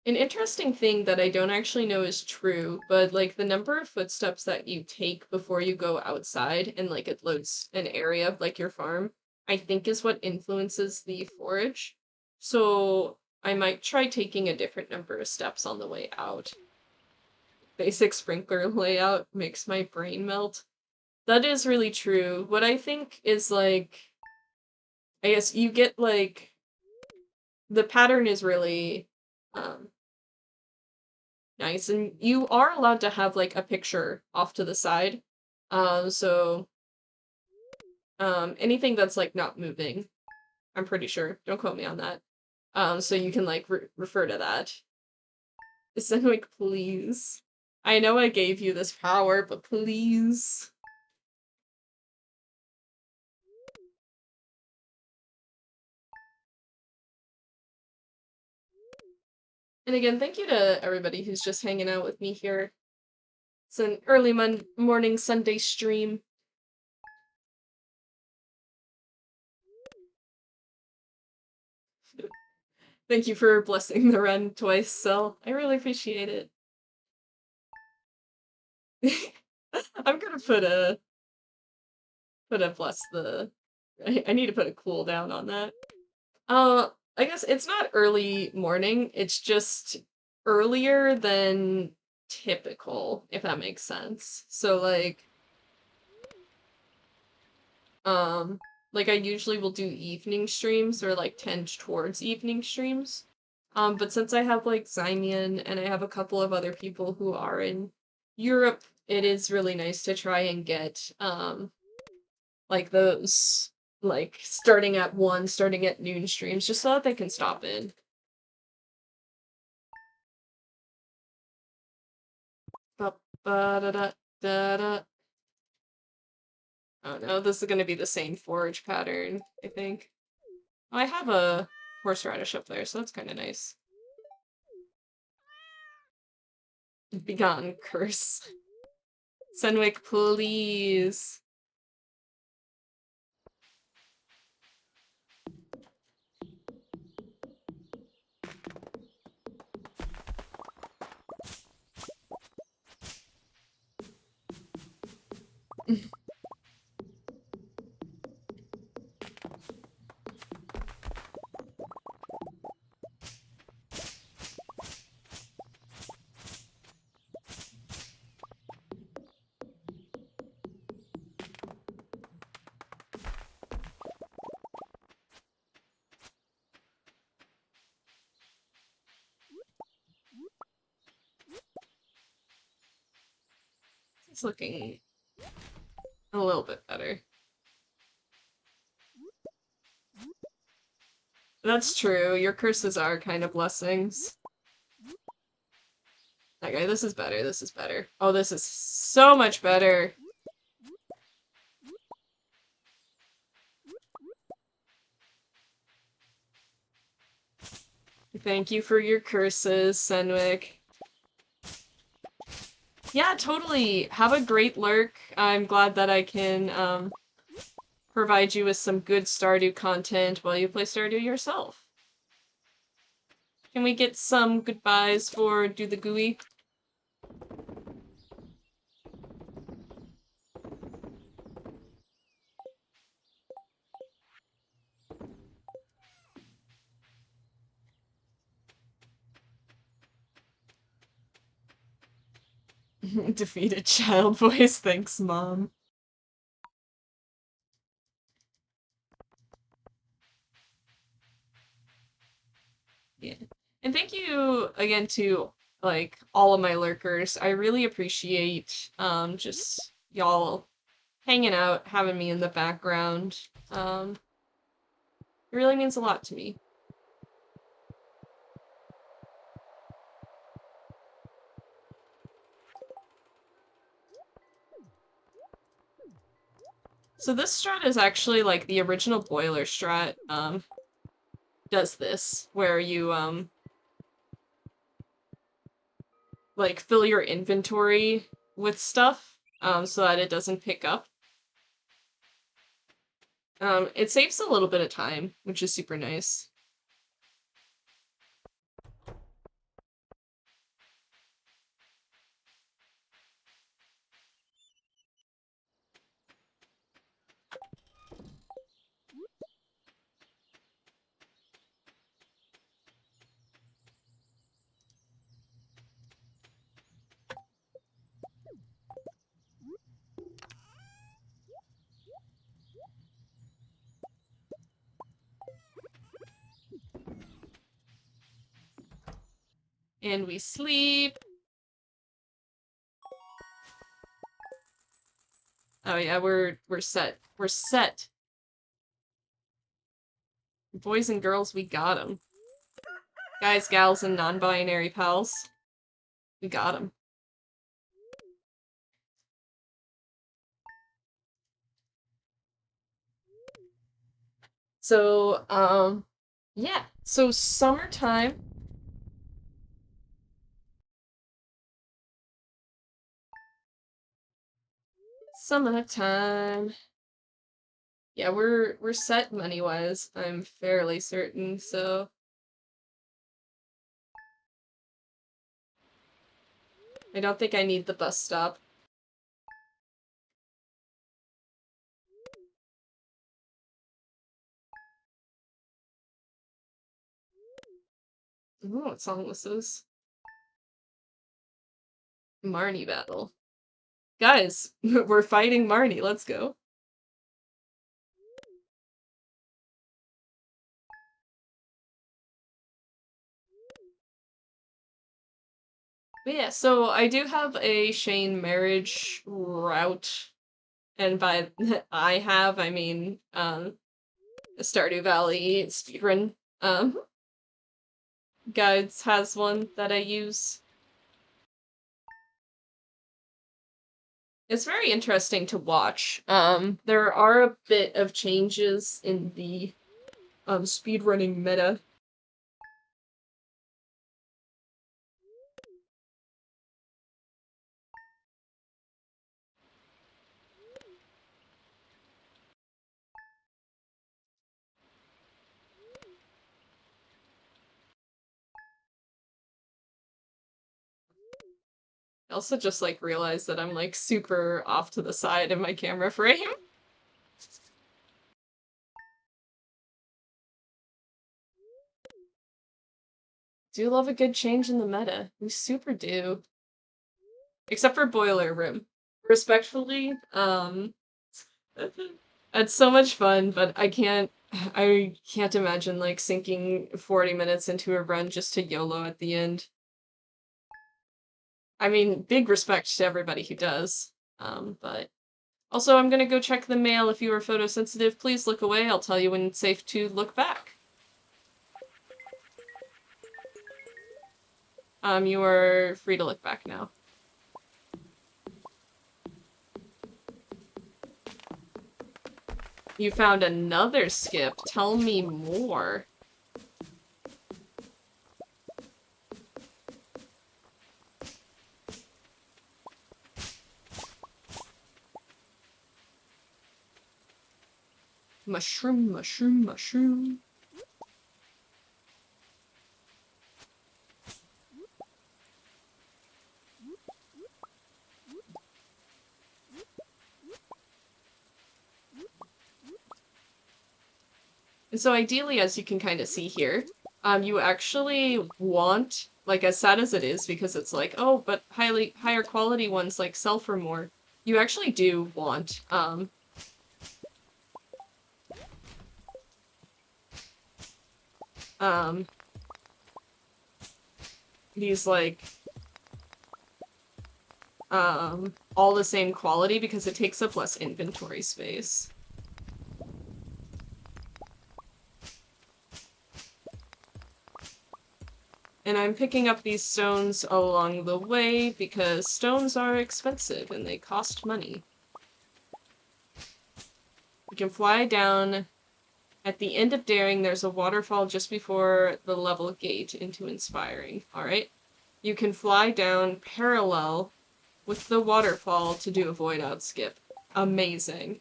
An interesting thing that I don't actually know is true, but like the number of footsteps that you take before you go outside and like it loads an area of like your farm, I think is what influences the forage. So I might try taking a different number of steps on the way out. Basic sprinkler layout makes my brain melt. That is really true. What I think is like, I guess you get like, the pattern is really nice, and you are allowed to have like a picture off to the side. So anything that's like not moving, I'm pretty sure. Don't quote me on that. So you can like refer to that. Senwick, please. I know I gave you this power, but please. And again, thank you to everybody who's just hanging out with me here. It's an early morning Sunday stream. Thank you for blessing the run twice, Sel. I really appreciate it. I'm gonna put a bless the. I need to put a cooldown on that. I guess it's not early morning. It's just earlier than typical, if that makes sense. So like I usually will do evening streams or like tend towards evening streams. But since I have like Zymian and I have a couple of other people who are in Europe, it is really nice to try and get like those like starting at 1, starting at noon streams just so that they can stop in. Ba-ba-da-da-da-da. Oh no, this is gonna be the same forage pattern, I think. Oh, I have a horseradish up there, so that's kind of nice. Begone, curse. Senwick, please. It's looking a little bit better. That's true. Your curses are kind of blessings. Okay, this is better. This is better. Oh, this is so much better. Thank you for your curses, Senwick. Yeah, totally. Have a great lurk. I'm glad that I can provide you with some good Stardew content while you play Stardew yourself. Can we get some goodbyes for Do the Gooey? Defeated child voice, thanks, Mom. Yeah. And thank you again to like all of my lurkers. I really appreciate just y'all hanging out, having me in the background. It really means a lot to me. So this strat is actually like the original boiler strat, does this, where you, like fill your inventory with stuff, so that it doesn't pick up. It saves a little bit of time, which is super nice. And we sleep. Oh yeah, we're set. We're set. Boys and girls, we got them. Guys, gals, and non-binary pals, we got them. So, yeah. So summertime. Summertime. Yeah, we're set money-wise, I'm fairly certain, so I don't think I need the bus stop. Ooh, what song was this? Marnie battle. Guys, we're fighting Marnie, let's go. But yeah, so I do have a Shane marriage route, and by I mean, Stardew Valley Speedrun, guides has one that I use. It's very interesting to watch. There are a bit of changes in the speedrunning meta. I also just like realized that I'm like super off to the side in my camera frame. Do love a good change in the meta. We super do. Except for Boiler Room. Respectfully, it's so much fun, but I can't imagine like sinking 40 minutes into a run just to YOLO at the end. I mean, big respect to everybody who does. But also I'm gonna go check the mail. If you are photosensitive, please look away. I'll tell you when it's safe to look back. You are free to look back now. You found another skip. Tell me more. Mushroom, mushroom, mushroom. And so ideally, as you can kind of see here, you actually want like, as sad as it is, because it's like, oh, but higher quality ones, like, sell for more. You actually do want, these, like, all the same quality because it takes up less inventory space. And I'm picking up these stones along the way because stones are expensive and they cost money. You can fly down. At the end of Daring, there's a waterfall just before the level gate into Inspiring. Alright? You can fly down parallel with the waterfall to do a void out skip. Amazing.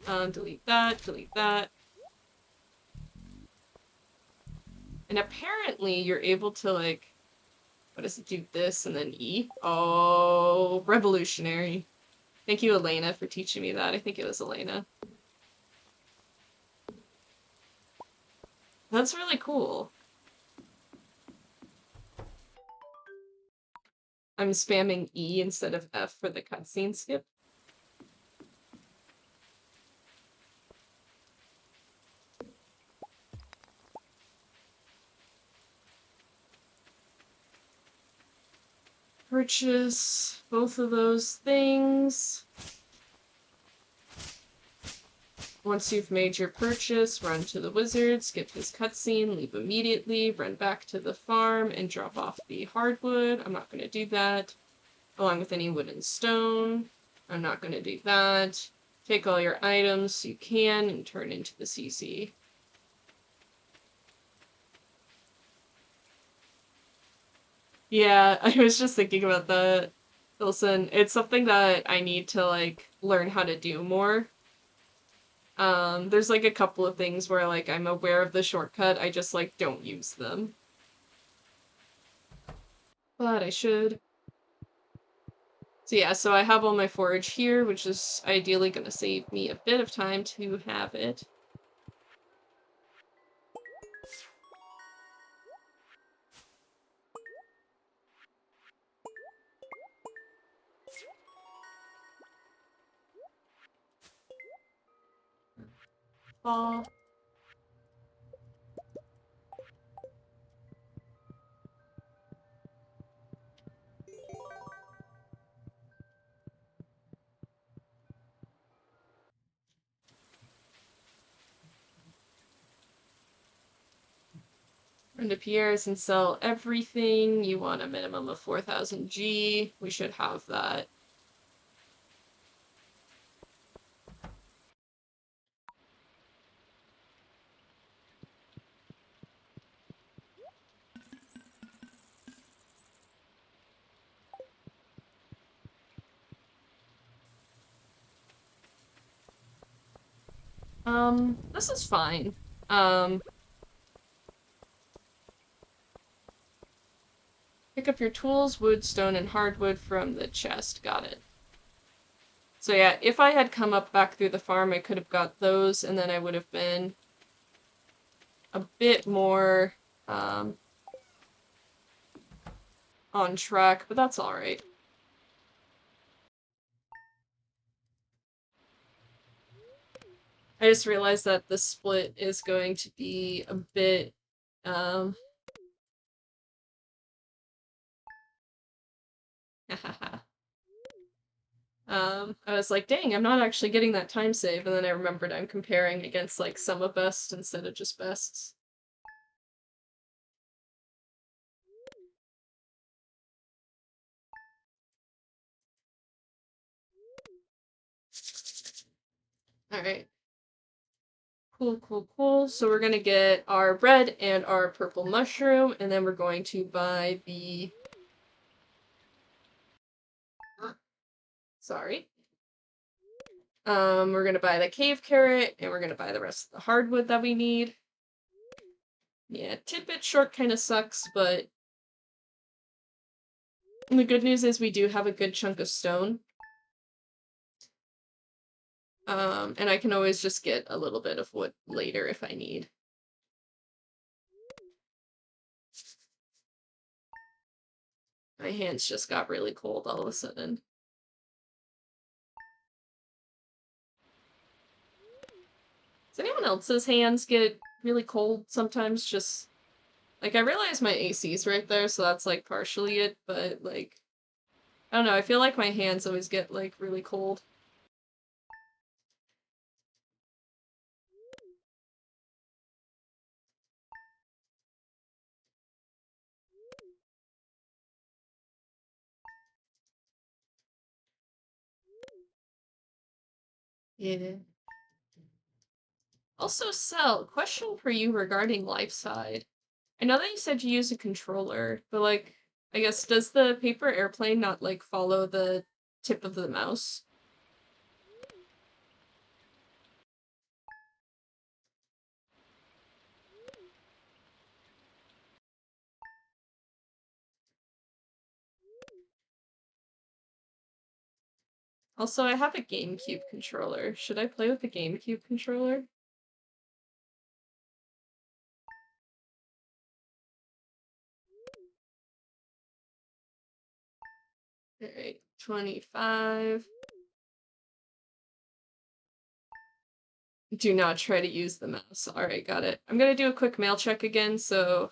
Delete that, delete that. And apparently you're able to, like, what does it do? This and then E? Oh, revolutionary. Thank you, Elena, for teaching me that. I think it was Elena. That's really cool. I'm spamming E instead of F for the cutscene skip. Purchase both of those things. Once you've made your purchase, run to the wizard, skip his cutscene, leave immediately, run back to the farm, and drop off the hardwood. I'm not going to do that. Along with any wood and stone. I'm not going to do that. Take all your items you can and turn into the CC. Yeah, I was just thinking about that, Wilson. It's something that I need to, like, learn how to do more. There's, like, a couple of things where, like, I'm aware of the shortcut, I just, like, don't use them. But I should. So yeah, so I have all my forage here, which is ideally gonna save me a bit of time to have it. Fall. Run to Pierre's and sell everything. You want a minimum of 4,000 G. We should have that. This is fine. Pick up your tools, wood, stone, and hardwood from the chest. Got it. So yeah, if I had come up back through the farm, I could have got those, and then I would have been a bit more, on track, but that's alright. I just realized that the split is going to be a bit, I was like, dang, I'm not actually getting that time save, and then I remembered I'm comparing against, like, sum of best instead of just bests. Alright. Cool, cool, cool. So we're gonna get our red and our purple mushroom, and then we're going to buy the... Sorry. We're gonna buy the cave carrot, and we're gonna buy the rest of the hardwood that we need. Yeah, tidbit short kind of sucks, but the good news is we do have a good chunk of stone. And I can always just get a little bit of wood later if I need. My hands just got really cold all of a sudden. Does anyone else's hands get really cold sometimes? Just, like, I realize my AC's right there, so that's, like, partially it, but, like, I don't know, I feel like my hands always get, like, really cold. Yeah. Also, Cell, question for you regarding Lifeside. I know that you said you use a controller, but, like, I guess, does the paper airplane not, like, follow the tip of the mouse? Also, I have a GameCube controller. Should I play with the GameCube controller? Alright, 25. Do not try to use the mouse. Alright, got it. I'm gonna do a quick mail check again, so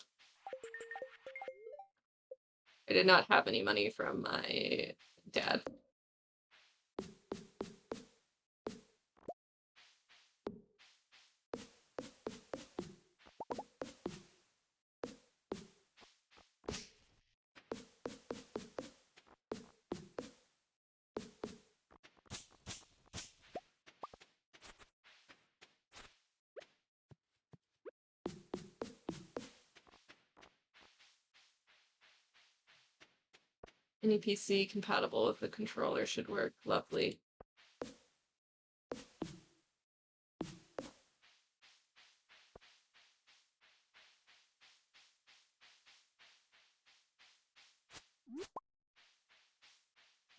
I did not have any money from my dad. Any PC compatible with the controller should work. Lovely.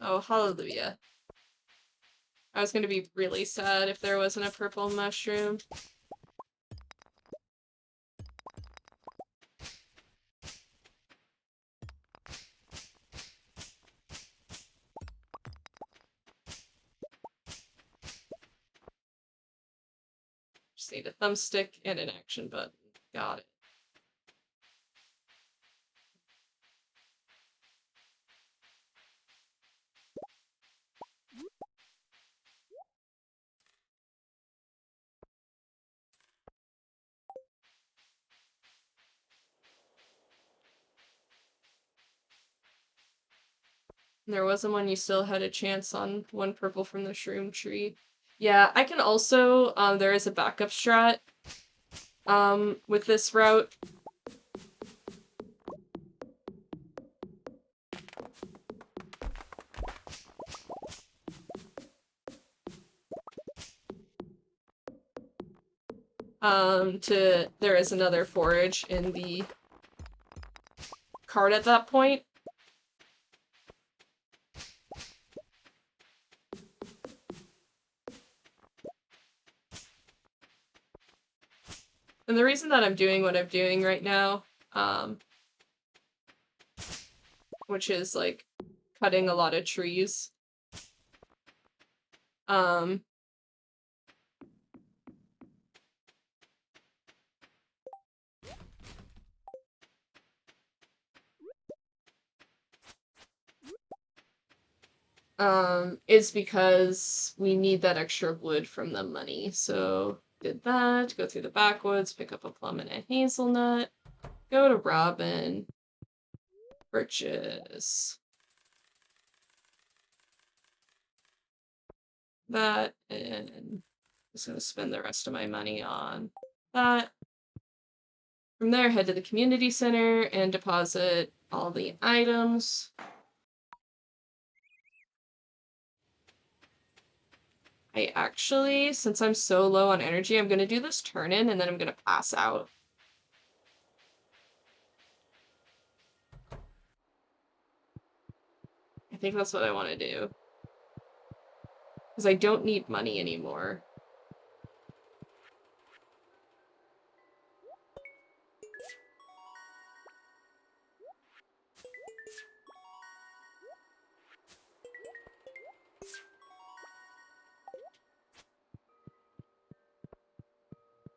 Oh, hallelujah. I was gonna be really sad if there wasn't a purple mushroom. Just need a thumbstick and an action button. Got it. There wasn't one, you still had a chance on one purple from the shroom tree. Yeah, I can also, there is a backup strat, with this route. There is another forage in the cart at that point. And the reason that I'm doing what I'm doing right now, which is, like, cutting a lot of trees, is because we need that extra wood from the money. So, did that, go through the backwoods, pick up a plum and a hazelnut, go to Robin, purchase that, and I'm just gonna spend the rest of my money on that. From there, head to the community center and deposit all the items. I actually, since I'm so low on energy, I'm gonna do this turn-in and then I'm gonna pass out. I think that's what I want to do. Because I don't need money anymore.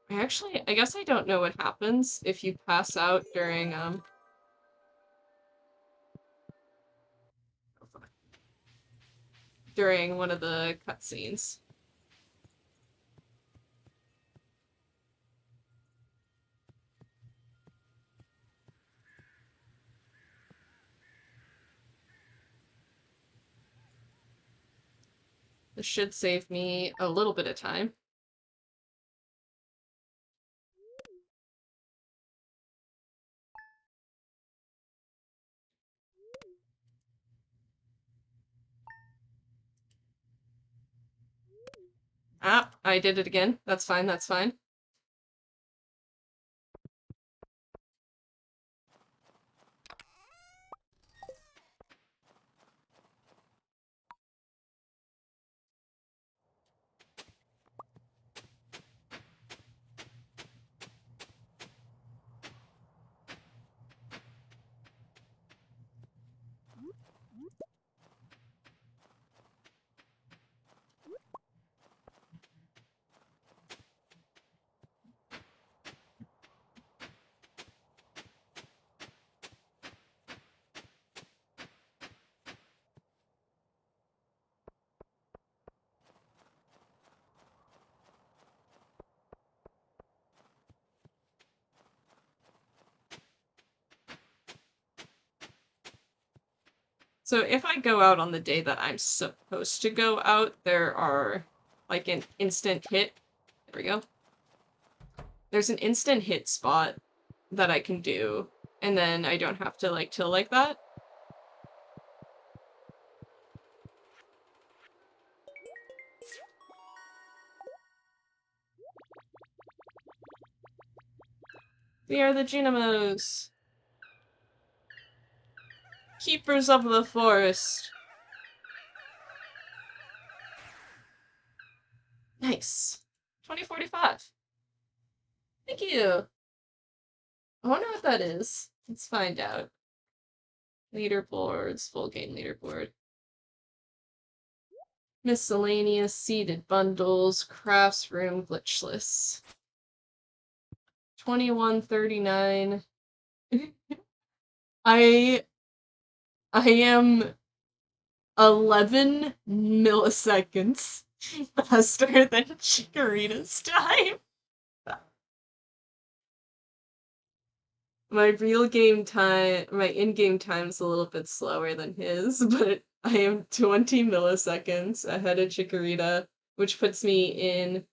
I guess I don't know what happens if you pass out during one of the cutscenes. This should save me a little bit of time. Ah, I did it again. That's fine, that's fine. So if I go out on the day that I'm supposed to go out, there are like an instant hit. There we go. There's an instant hit spot that I can do, and then I don't have to like till like that. We are the Junimos, keepers of the forest. Nice. 2045. Thank you. I wonder what that is. Let's find out. Leaderboards, full game leaderboard. Miscellaneous, seeded bundles, crafts room, glitchless. 2139. I am 11 milliseconds faster than Chikorita's time. My real game time, my in-game time's a little bit slower than his, but I am 20 milliseconds ahead of Chikorita, which puts me in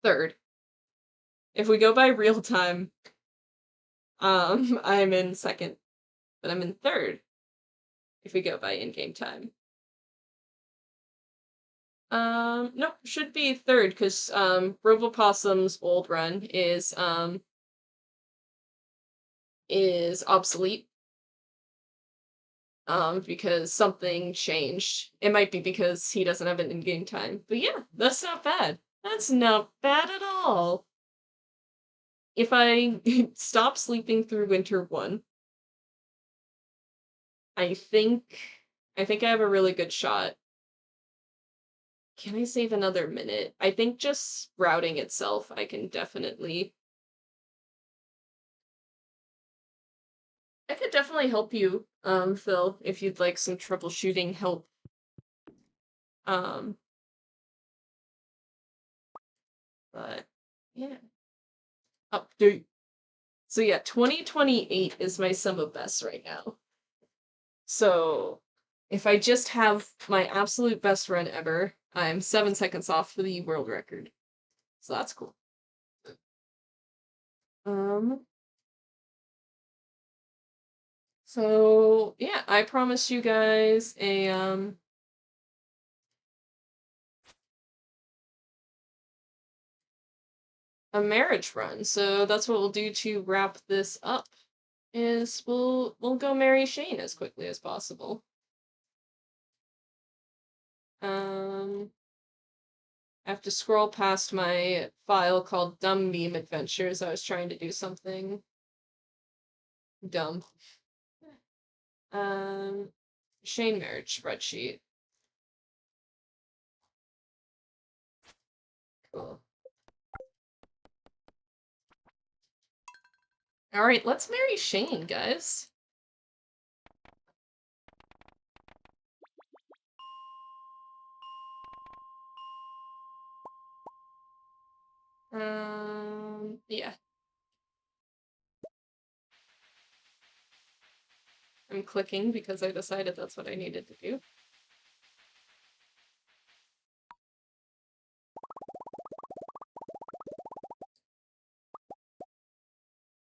third. If we go by real time, I'm in second, but I'm in third if we go by in-game time. Nope, should be third, because, Robopossum's old run is obsolete. Because something changed. It might be because he doesn't have an in-game time. But yeah, that's not bad. That's not bad at all. If I stop sleeping through winter 1, I think I think I have a really good shot. Can I save another minute? I think just sprouting itself, I can definitely. I could definitely help you, Phil, if you'd like some troubleshooting help. Um, but yeah. Update. So yeah, 2028 is my sum of best right now. So if I just have my absolute best run ever, I'm 7 seconds off for the world record. So that's cool. Um, so yeah, I promised you guys a marriage run. So that's what we'll do to wrap this up. Is we'll go marry Shane as quickly as possible. I have to scroll past my file called Dumb Meme Adventures. I was trying to do something dumb. Um, Shane marriage spreadsheet. Cool. Alright, let's marry Shane, guys. Yeah. I'm clicking because I decided that's what I needed to do.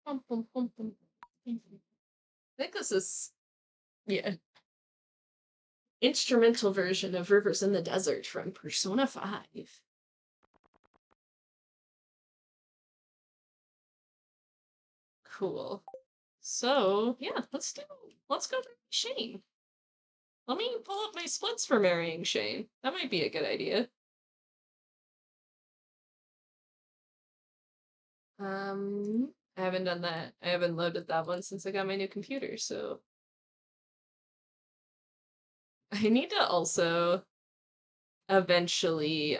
I think this is, yeah, instrumental version of Rivers in the Desert from Persona 5. Cool. So, yeah, let's go marry Shane. Let me pull up my splits for marrying Shane. That might be a good idea. I haven't done that. I haven't loaded that one since I got my new computer, so I need to also eventually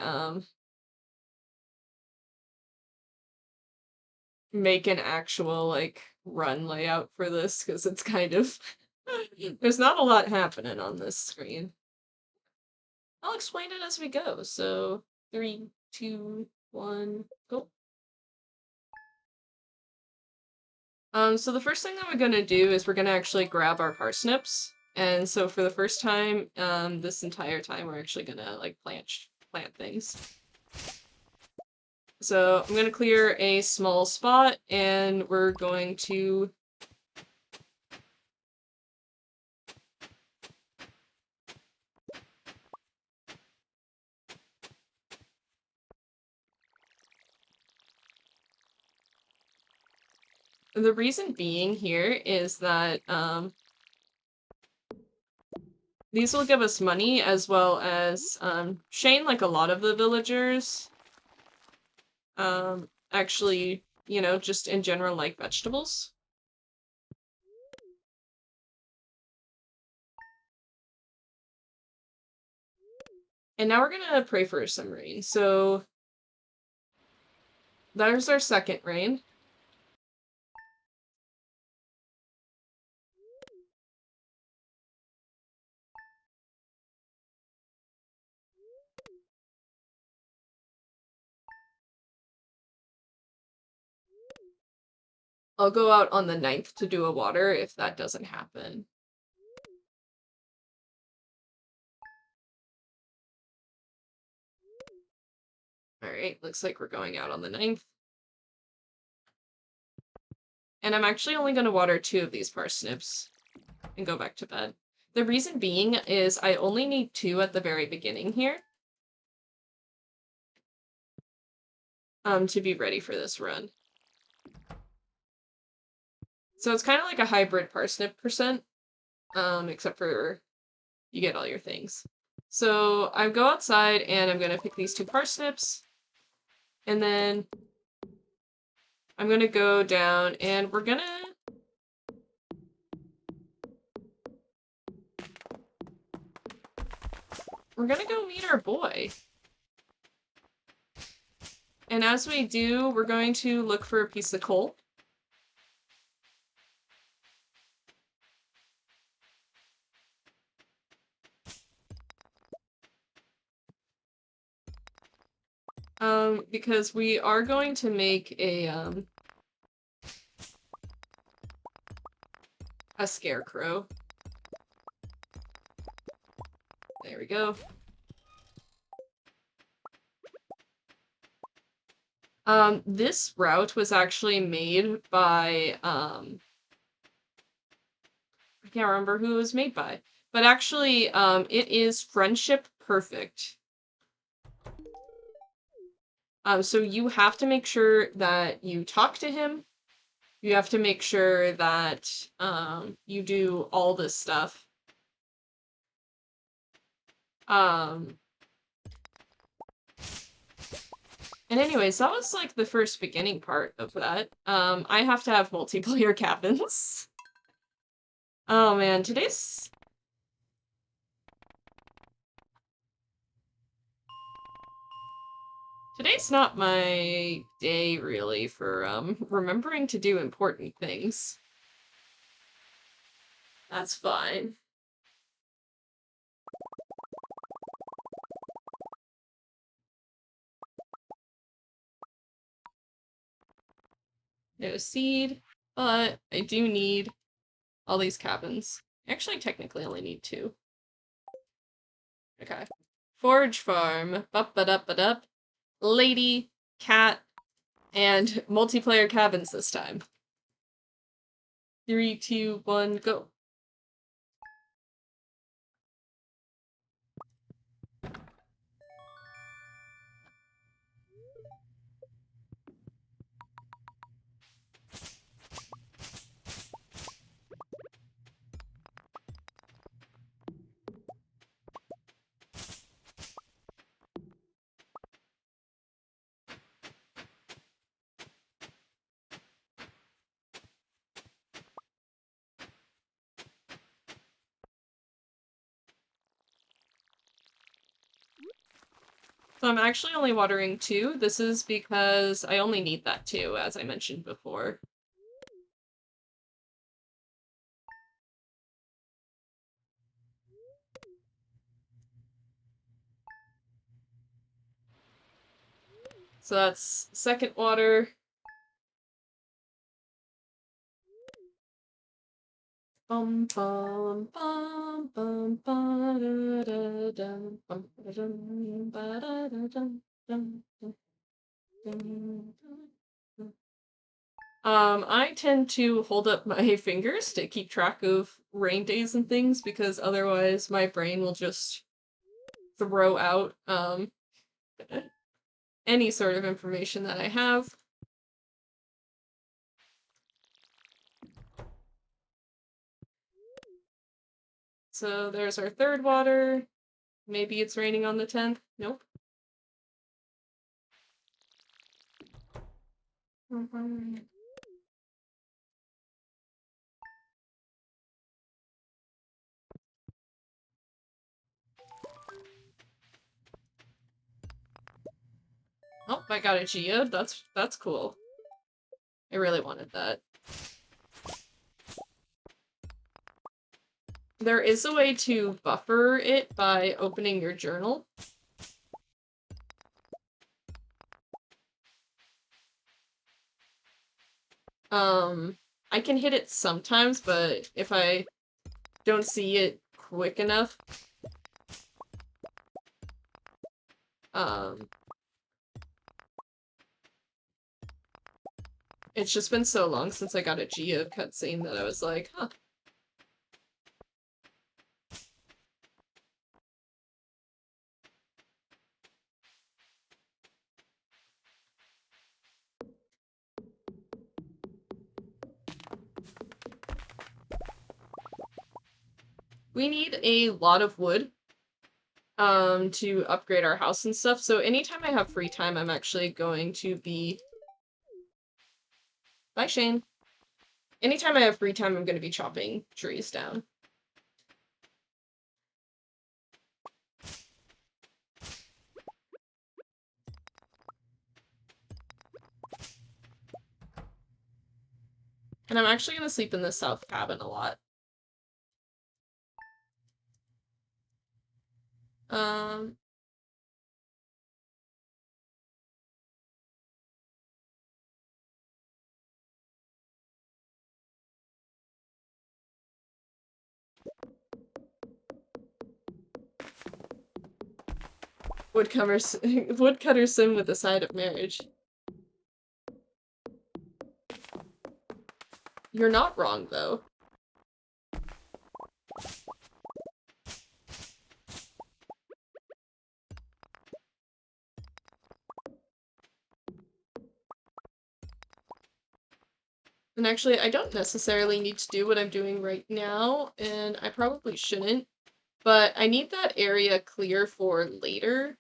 make an actual like run layout for this because it's kind of there's not a lot happening on this screen. I'll explain it as we go. So 3, 2, 1, go. So the first thing that we're gonna do is we're gonna actually grab our parsnips. And so for the first time, this entire time, we're actually gonna like plant things. So I'm gonna clear a small spot, and we're going to the reason being here is that these will give us money as well as Shane, like a lot of the villagers, actually, you know, just in general like vegetables. And now we're gonna pray for some rain. So there's our second rain. I'll go out on the 9th to do a water if that doesn't happen. Alright, looks like we're going out on the 9th. And I'm actually only going to water 2 of these parsnips and go back to bed. The reason being is I only need 2 at the very beginning here. To be ready for this run. So it's kind of like a hybrid parsnip percent, except for you get all your things. So I go outside and I'm gonna pick these 2 parsnips, and then I'm gonna go down and we're gonna go meet our boy. And as we do, we're going to look for a piece of coal. Because we are going to make a scarecrow. There we go. This route was actually made by, I can't remember who it was made by, but actually, it is friendship perfect. So you have to make sure that you talk to him. You have to make sure that, you do all this stuff. And anyways, that was like the first beginning part of that. I have to have multiplayer cabins. Oh man, today's... Today's not my day, really, for, remembering to do important things. That's fine. No seed, but I do need all these cabins. Actually, technically only need 2. Okay. Forge farm. Bup-ba-dup-ba-dup. Lady, cat, and multiplayer cabins this time. 3, 2, 1, go. So I'm actually only watering 2. This is because I only need that 2, as I mentioned before. So that's second water. Bum bum bum bum ba da da dum bum ba dum ba da da dum dum dum dum dum. I tend to hold up my fingers to keep track of rain days and things because otherwise my brain will just throw out any sort of information that I have. So there's our third water. Maybe it's raining on the 10th. Nope. Oh, I got a geode. That's cool. I really wanted that. There is a way to buffer it by opening your journal. I can hit it sometimes, but if I don't see it quick enough, um, it's just been so long since I got a geode cutscene that I was like, huh. We need a lot of wood to upgrade our house and stuff. So anytime I have free time, I'm actually going to be... Bye, Shane. Anytime I have free time, I'm going to be chopping trees down. And I'm actually going to sleep in the south cabin a lot. Um... Woodcutter sim with a side of marriage. You're not wrong, though. And actually, I don't necessarily need to do what I'm doing right now, and I probably shouldn't, but I need that area clear for later.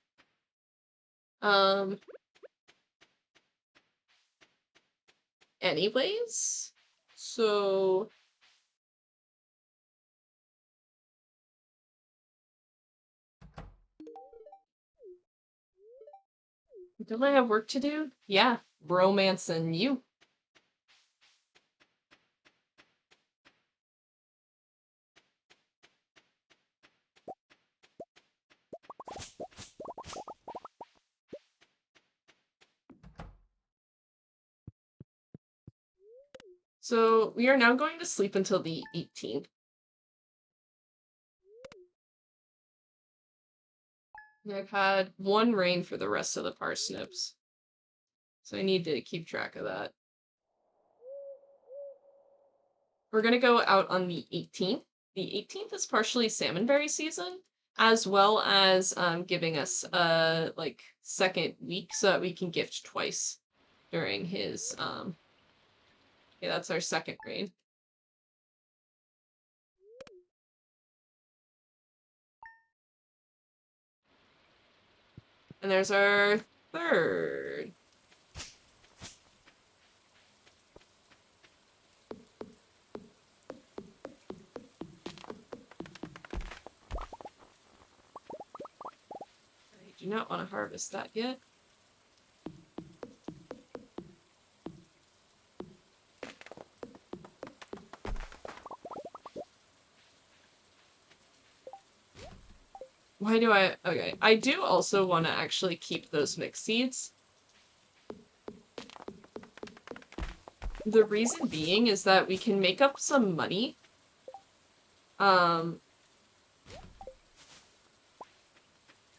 Anyways, so... Don't I have work to do? Yeah, romancing you. So we are now going to sleep until the 18th. I've had one rain for the rest of the parsnips. So I need to keep track of that. We're going to go out on the 18th. The 18th is partially salmonberry season, as well as giving us a second week so that we can gift twice during his yeah, that's our second rain. And there's our third. I do not want to harvest that yet. Why do I... Okay, I do also want to actually keep those mixed seeds. The reason being is that we can make up some money.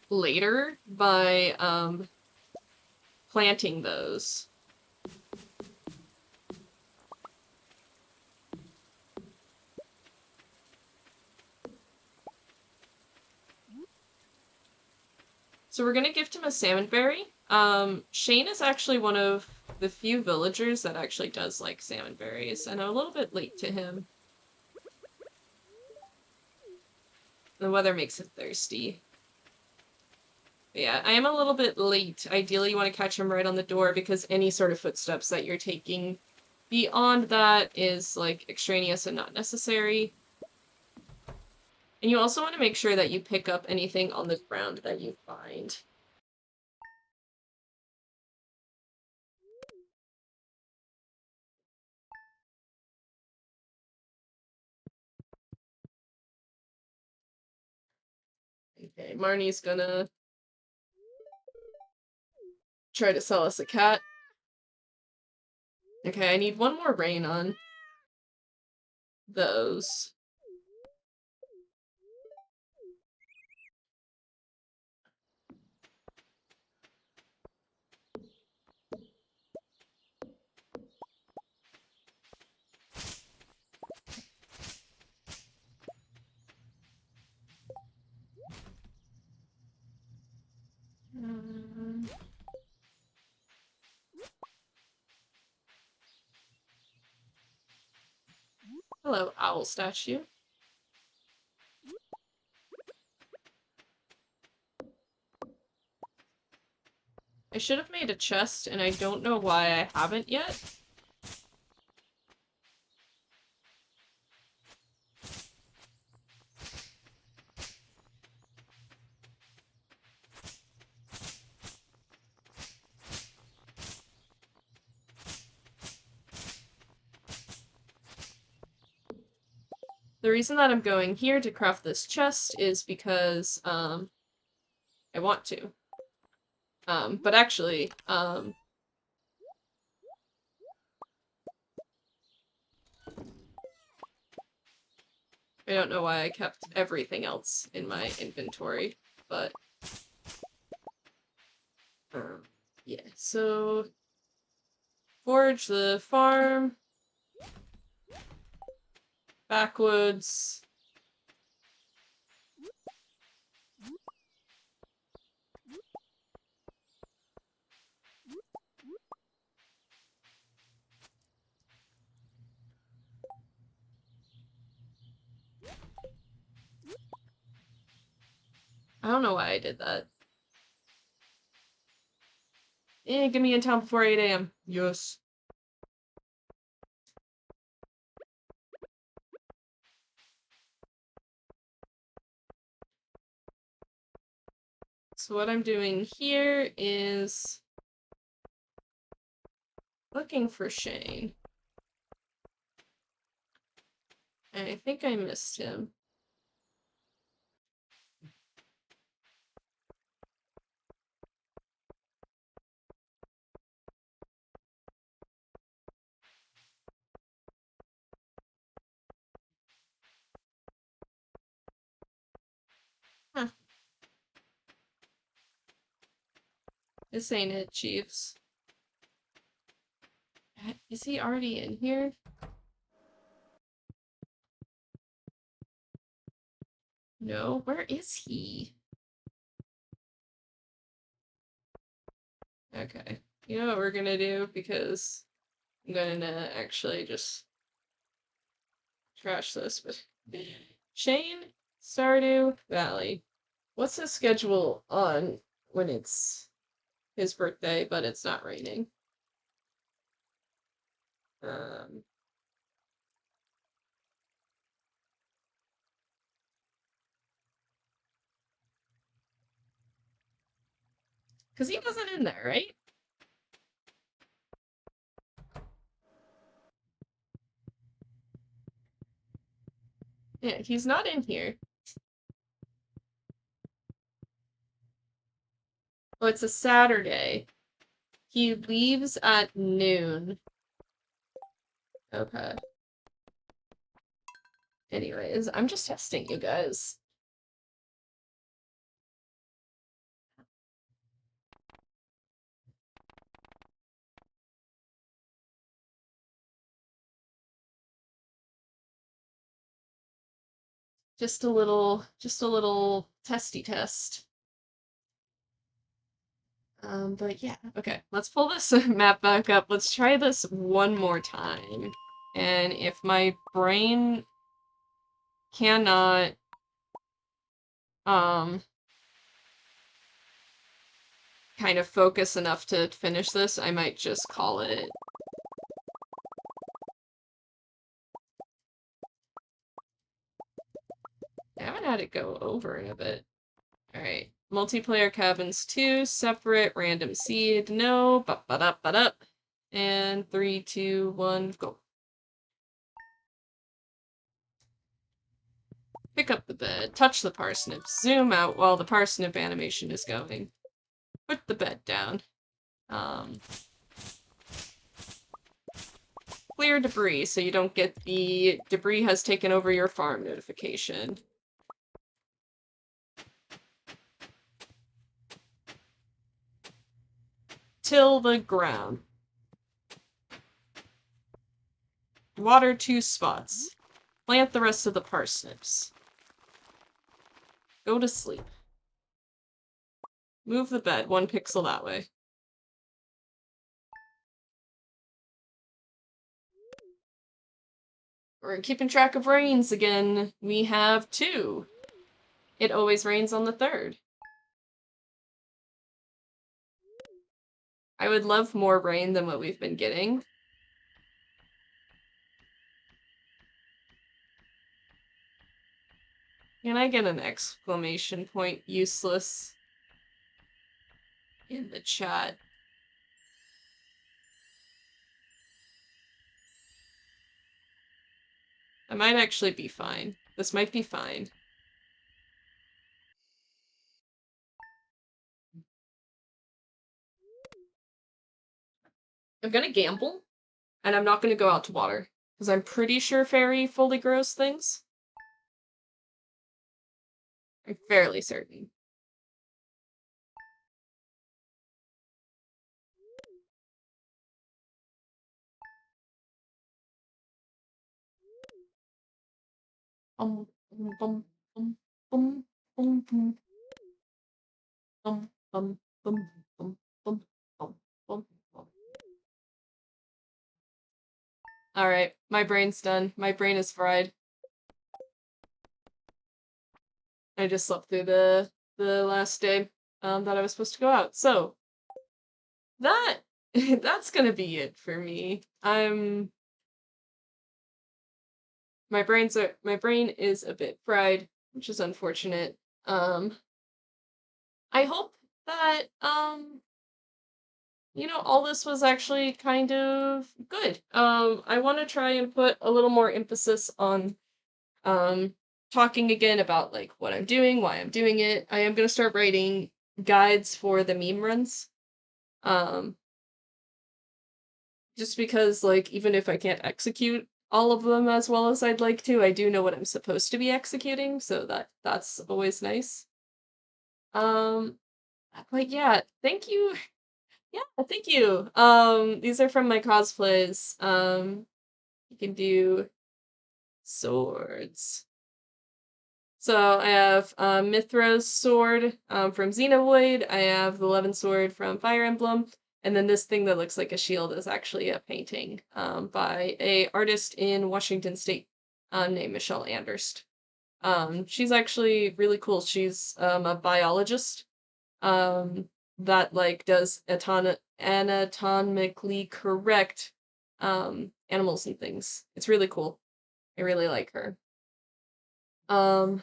Later by, planting those. So we're gonna gift him a salmonberry. Shane is actually one of the few villagers that actually does like salmonberries, and I'm a little bit late to him. The weather makes it thirsty. But yeah, I am a little bit late. Ideally, you want to catch him right on the door because any sort of footsteps that you're taking beyond that is, like, extraneous and not necessary. And you also want to make sure that you pick up anything on the ground that you find. Okay, Marnie's gonna try to sell us a cat. Okay, I need one more rain on those. Hello, owl statue. I should have made a chest, and I don't know why I haven't yet. The reason that I'm going here to craft this chest is because, I want to. But actually, I don't know why I kept everything else in my inventory, but, yeah, so, forage the farm, backwoods. I don't know why I did that. Get me in town before 8 a.m. Yes. So what I'm doing here is looking for Shane. And I think I missed him. Huh. This ain't it, Chiefs. Is he already in here? No, where is he? Okay. You know what we're gonna do? Because I'm gonna actually just trash this, but Shane, Stardew Valley. What's his schedule on when it's his birthday, but it's not raining? Because he wasn't in there, right? Yeah, he's not in here. Oh, it's a Saturday. He leaves at noon. Okay. Anyways, I'm just testing you guys. Just a little testy test. But yeah, okay, let's pull this map back up. Let's try this one more time. And if my brain cannot, kind of focus enough to finish this, I might just call it. I haven't had it go over in a bit. Alright. Multiplayer cabins 2, separate, random seed, no, ba-ba-da-ba-da. And 3, 2, 1, go. Pick up the bed, touch the parsnips, zoom out while the parsnip animation is going. Put the bed down. Clear debris so you don't get the debris has taken over your farm notification. Till the ground. Water 2 spots. Plant the rest of the parsnips. Go to sleep. Move the bed 1 pixel that way. We're keeping track of rains again. We have 2. It always rains on the 3rd. I would love more rain than what we've been getting. Can I get an exclamation point useless in the chat? I might actually be fine. This might be fine. I'm gonna gamble, and I'm not gonna go out to water, because I'm pretty sure fairy fully grows things. I'm fairly certain. Bum, bum, bum, bum, bum, bum, bum. Bum, bum, bum, bum, bum, bum, bum, bum. Alright, my brain's done. My brain is fried. I just slept through the last day that I was supposed to go out. So that that's gonna be it for me. My brain is a bit fried, which is unfortunate. I hope that all this was actually kind of good. I want to try and put a little more emphasis on um talking again about like what I'm doing, why I'm doing it. I am gonna start writing guides for the meme runs. Um, just because like even if I can't execute all of them as well as I'd like to, I do know what I'm supposed to be executing, so that's always nice. Um, but yeah, thank you. Yeah, thank you. These are from my cosplays. You can do swords. So I have Mithra's sword from Xenovoid. I have the Levin sword from Fire Emblem, and then this thing that looks like a shield is actually a painting by a artist in Washington State named Michelle Anderst. She's actually really cool. She's a biologist um, that like does anatomically correct animals and things. It's really cool. I really like her. Um,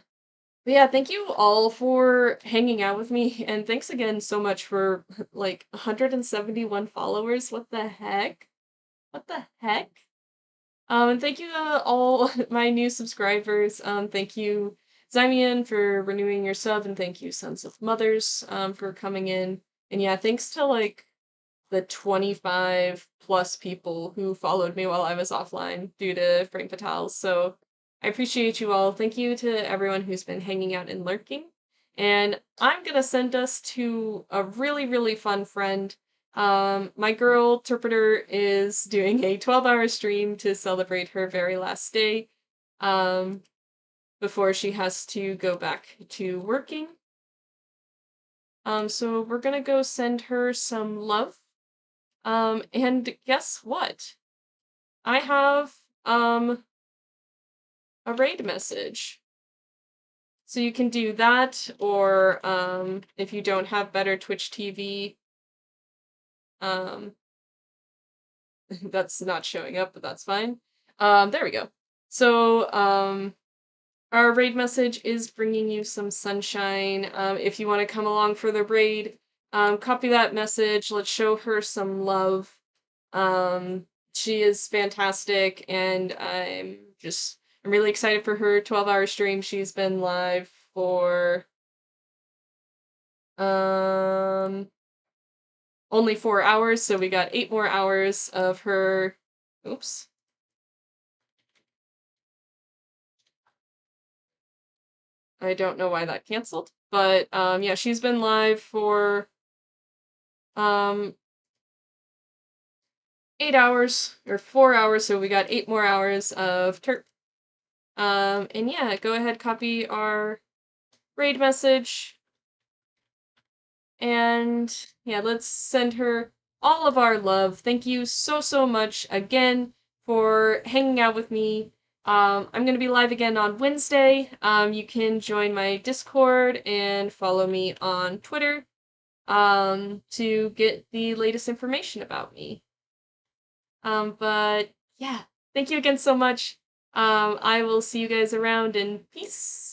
but yeah, thank you all for hanging out with me, and thanks again so much for like 171 followers. What the heck? What the heck? And thank you to all my new subscribers. Thank you, Zymian, for renewing your sub, and thank you, Sons of Mothers, for coming in. And yeah, thanks to like the 25 plus people who followed me while I was offline due to Frame Fatales. So I appreciate you all. Thank you to everyone who's been hanging out and lurking. And I'm gonna send us to a really, really fun friend. My girl Terpreter is doing a 12-hour stream to celebrate her very last day um, before she has to go back to working. So we're gonna go send her some love. And guess what? I have a raid message. So you can do that, or if you don't have better Twitch TV, um that's not showing up, but that's fine. There we go. So our raid message is bringing you some sunshine. If you want to come along for the raid, copy that message. Let's show her some love. Um, she is fantastic, and I'm really excited for her 12-hour stream. She's been live for um only 4 hours, so we got 8 more hours of her. Oops. I don't know why that canceled, but yeah, she's been live for um 8 hours or 4 hours, so we got 8 more hours of Turk. And yeah, go ahead, copy our raid message. And yeah, let's send her all of our love. Thank you so, so much again for hanging out with me. I'm going to be live again on Wednesday. You can join my Discord and follow me on Twitter to get the latest information about me. But yeah, thank you again so much. I will see you guys around, and peace.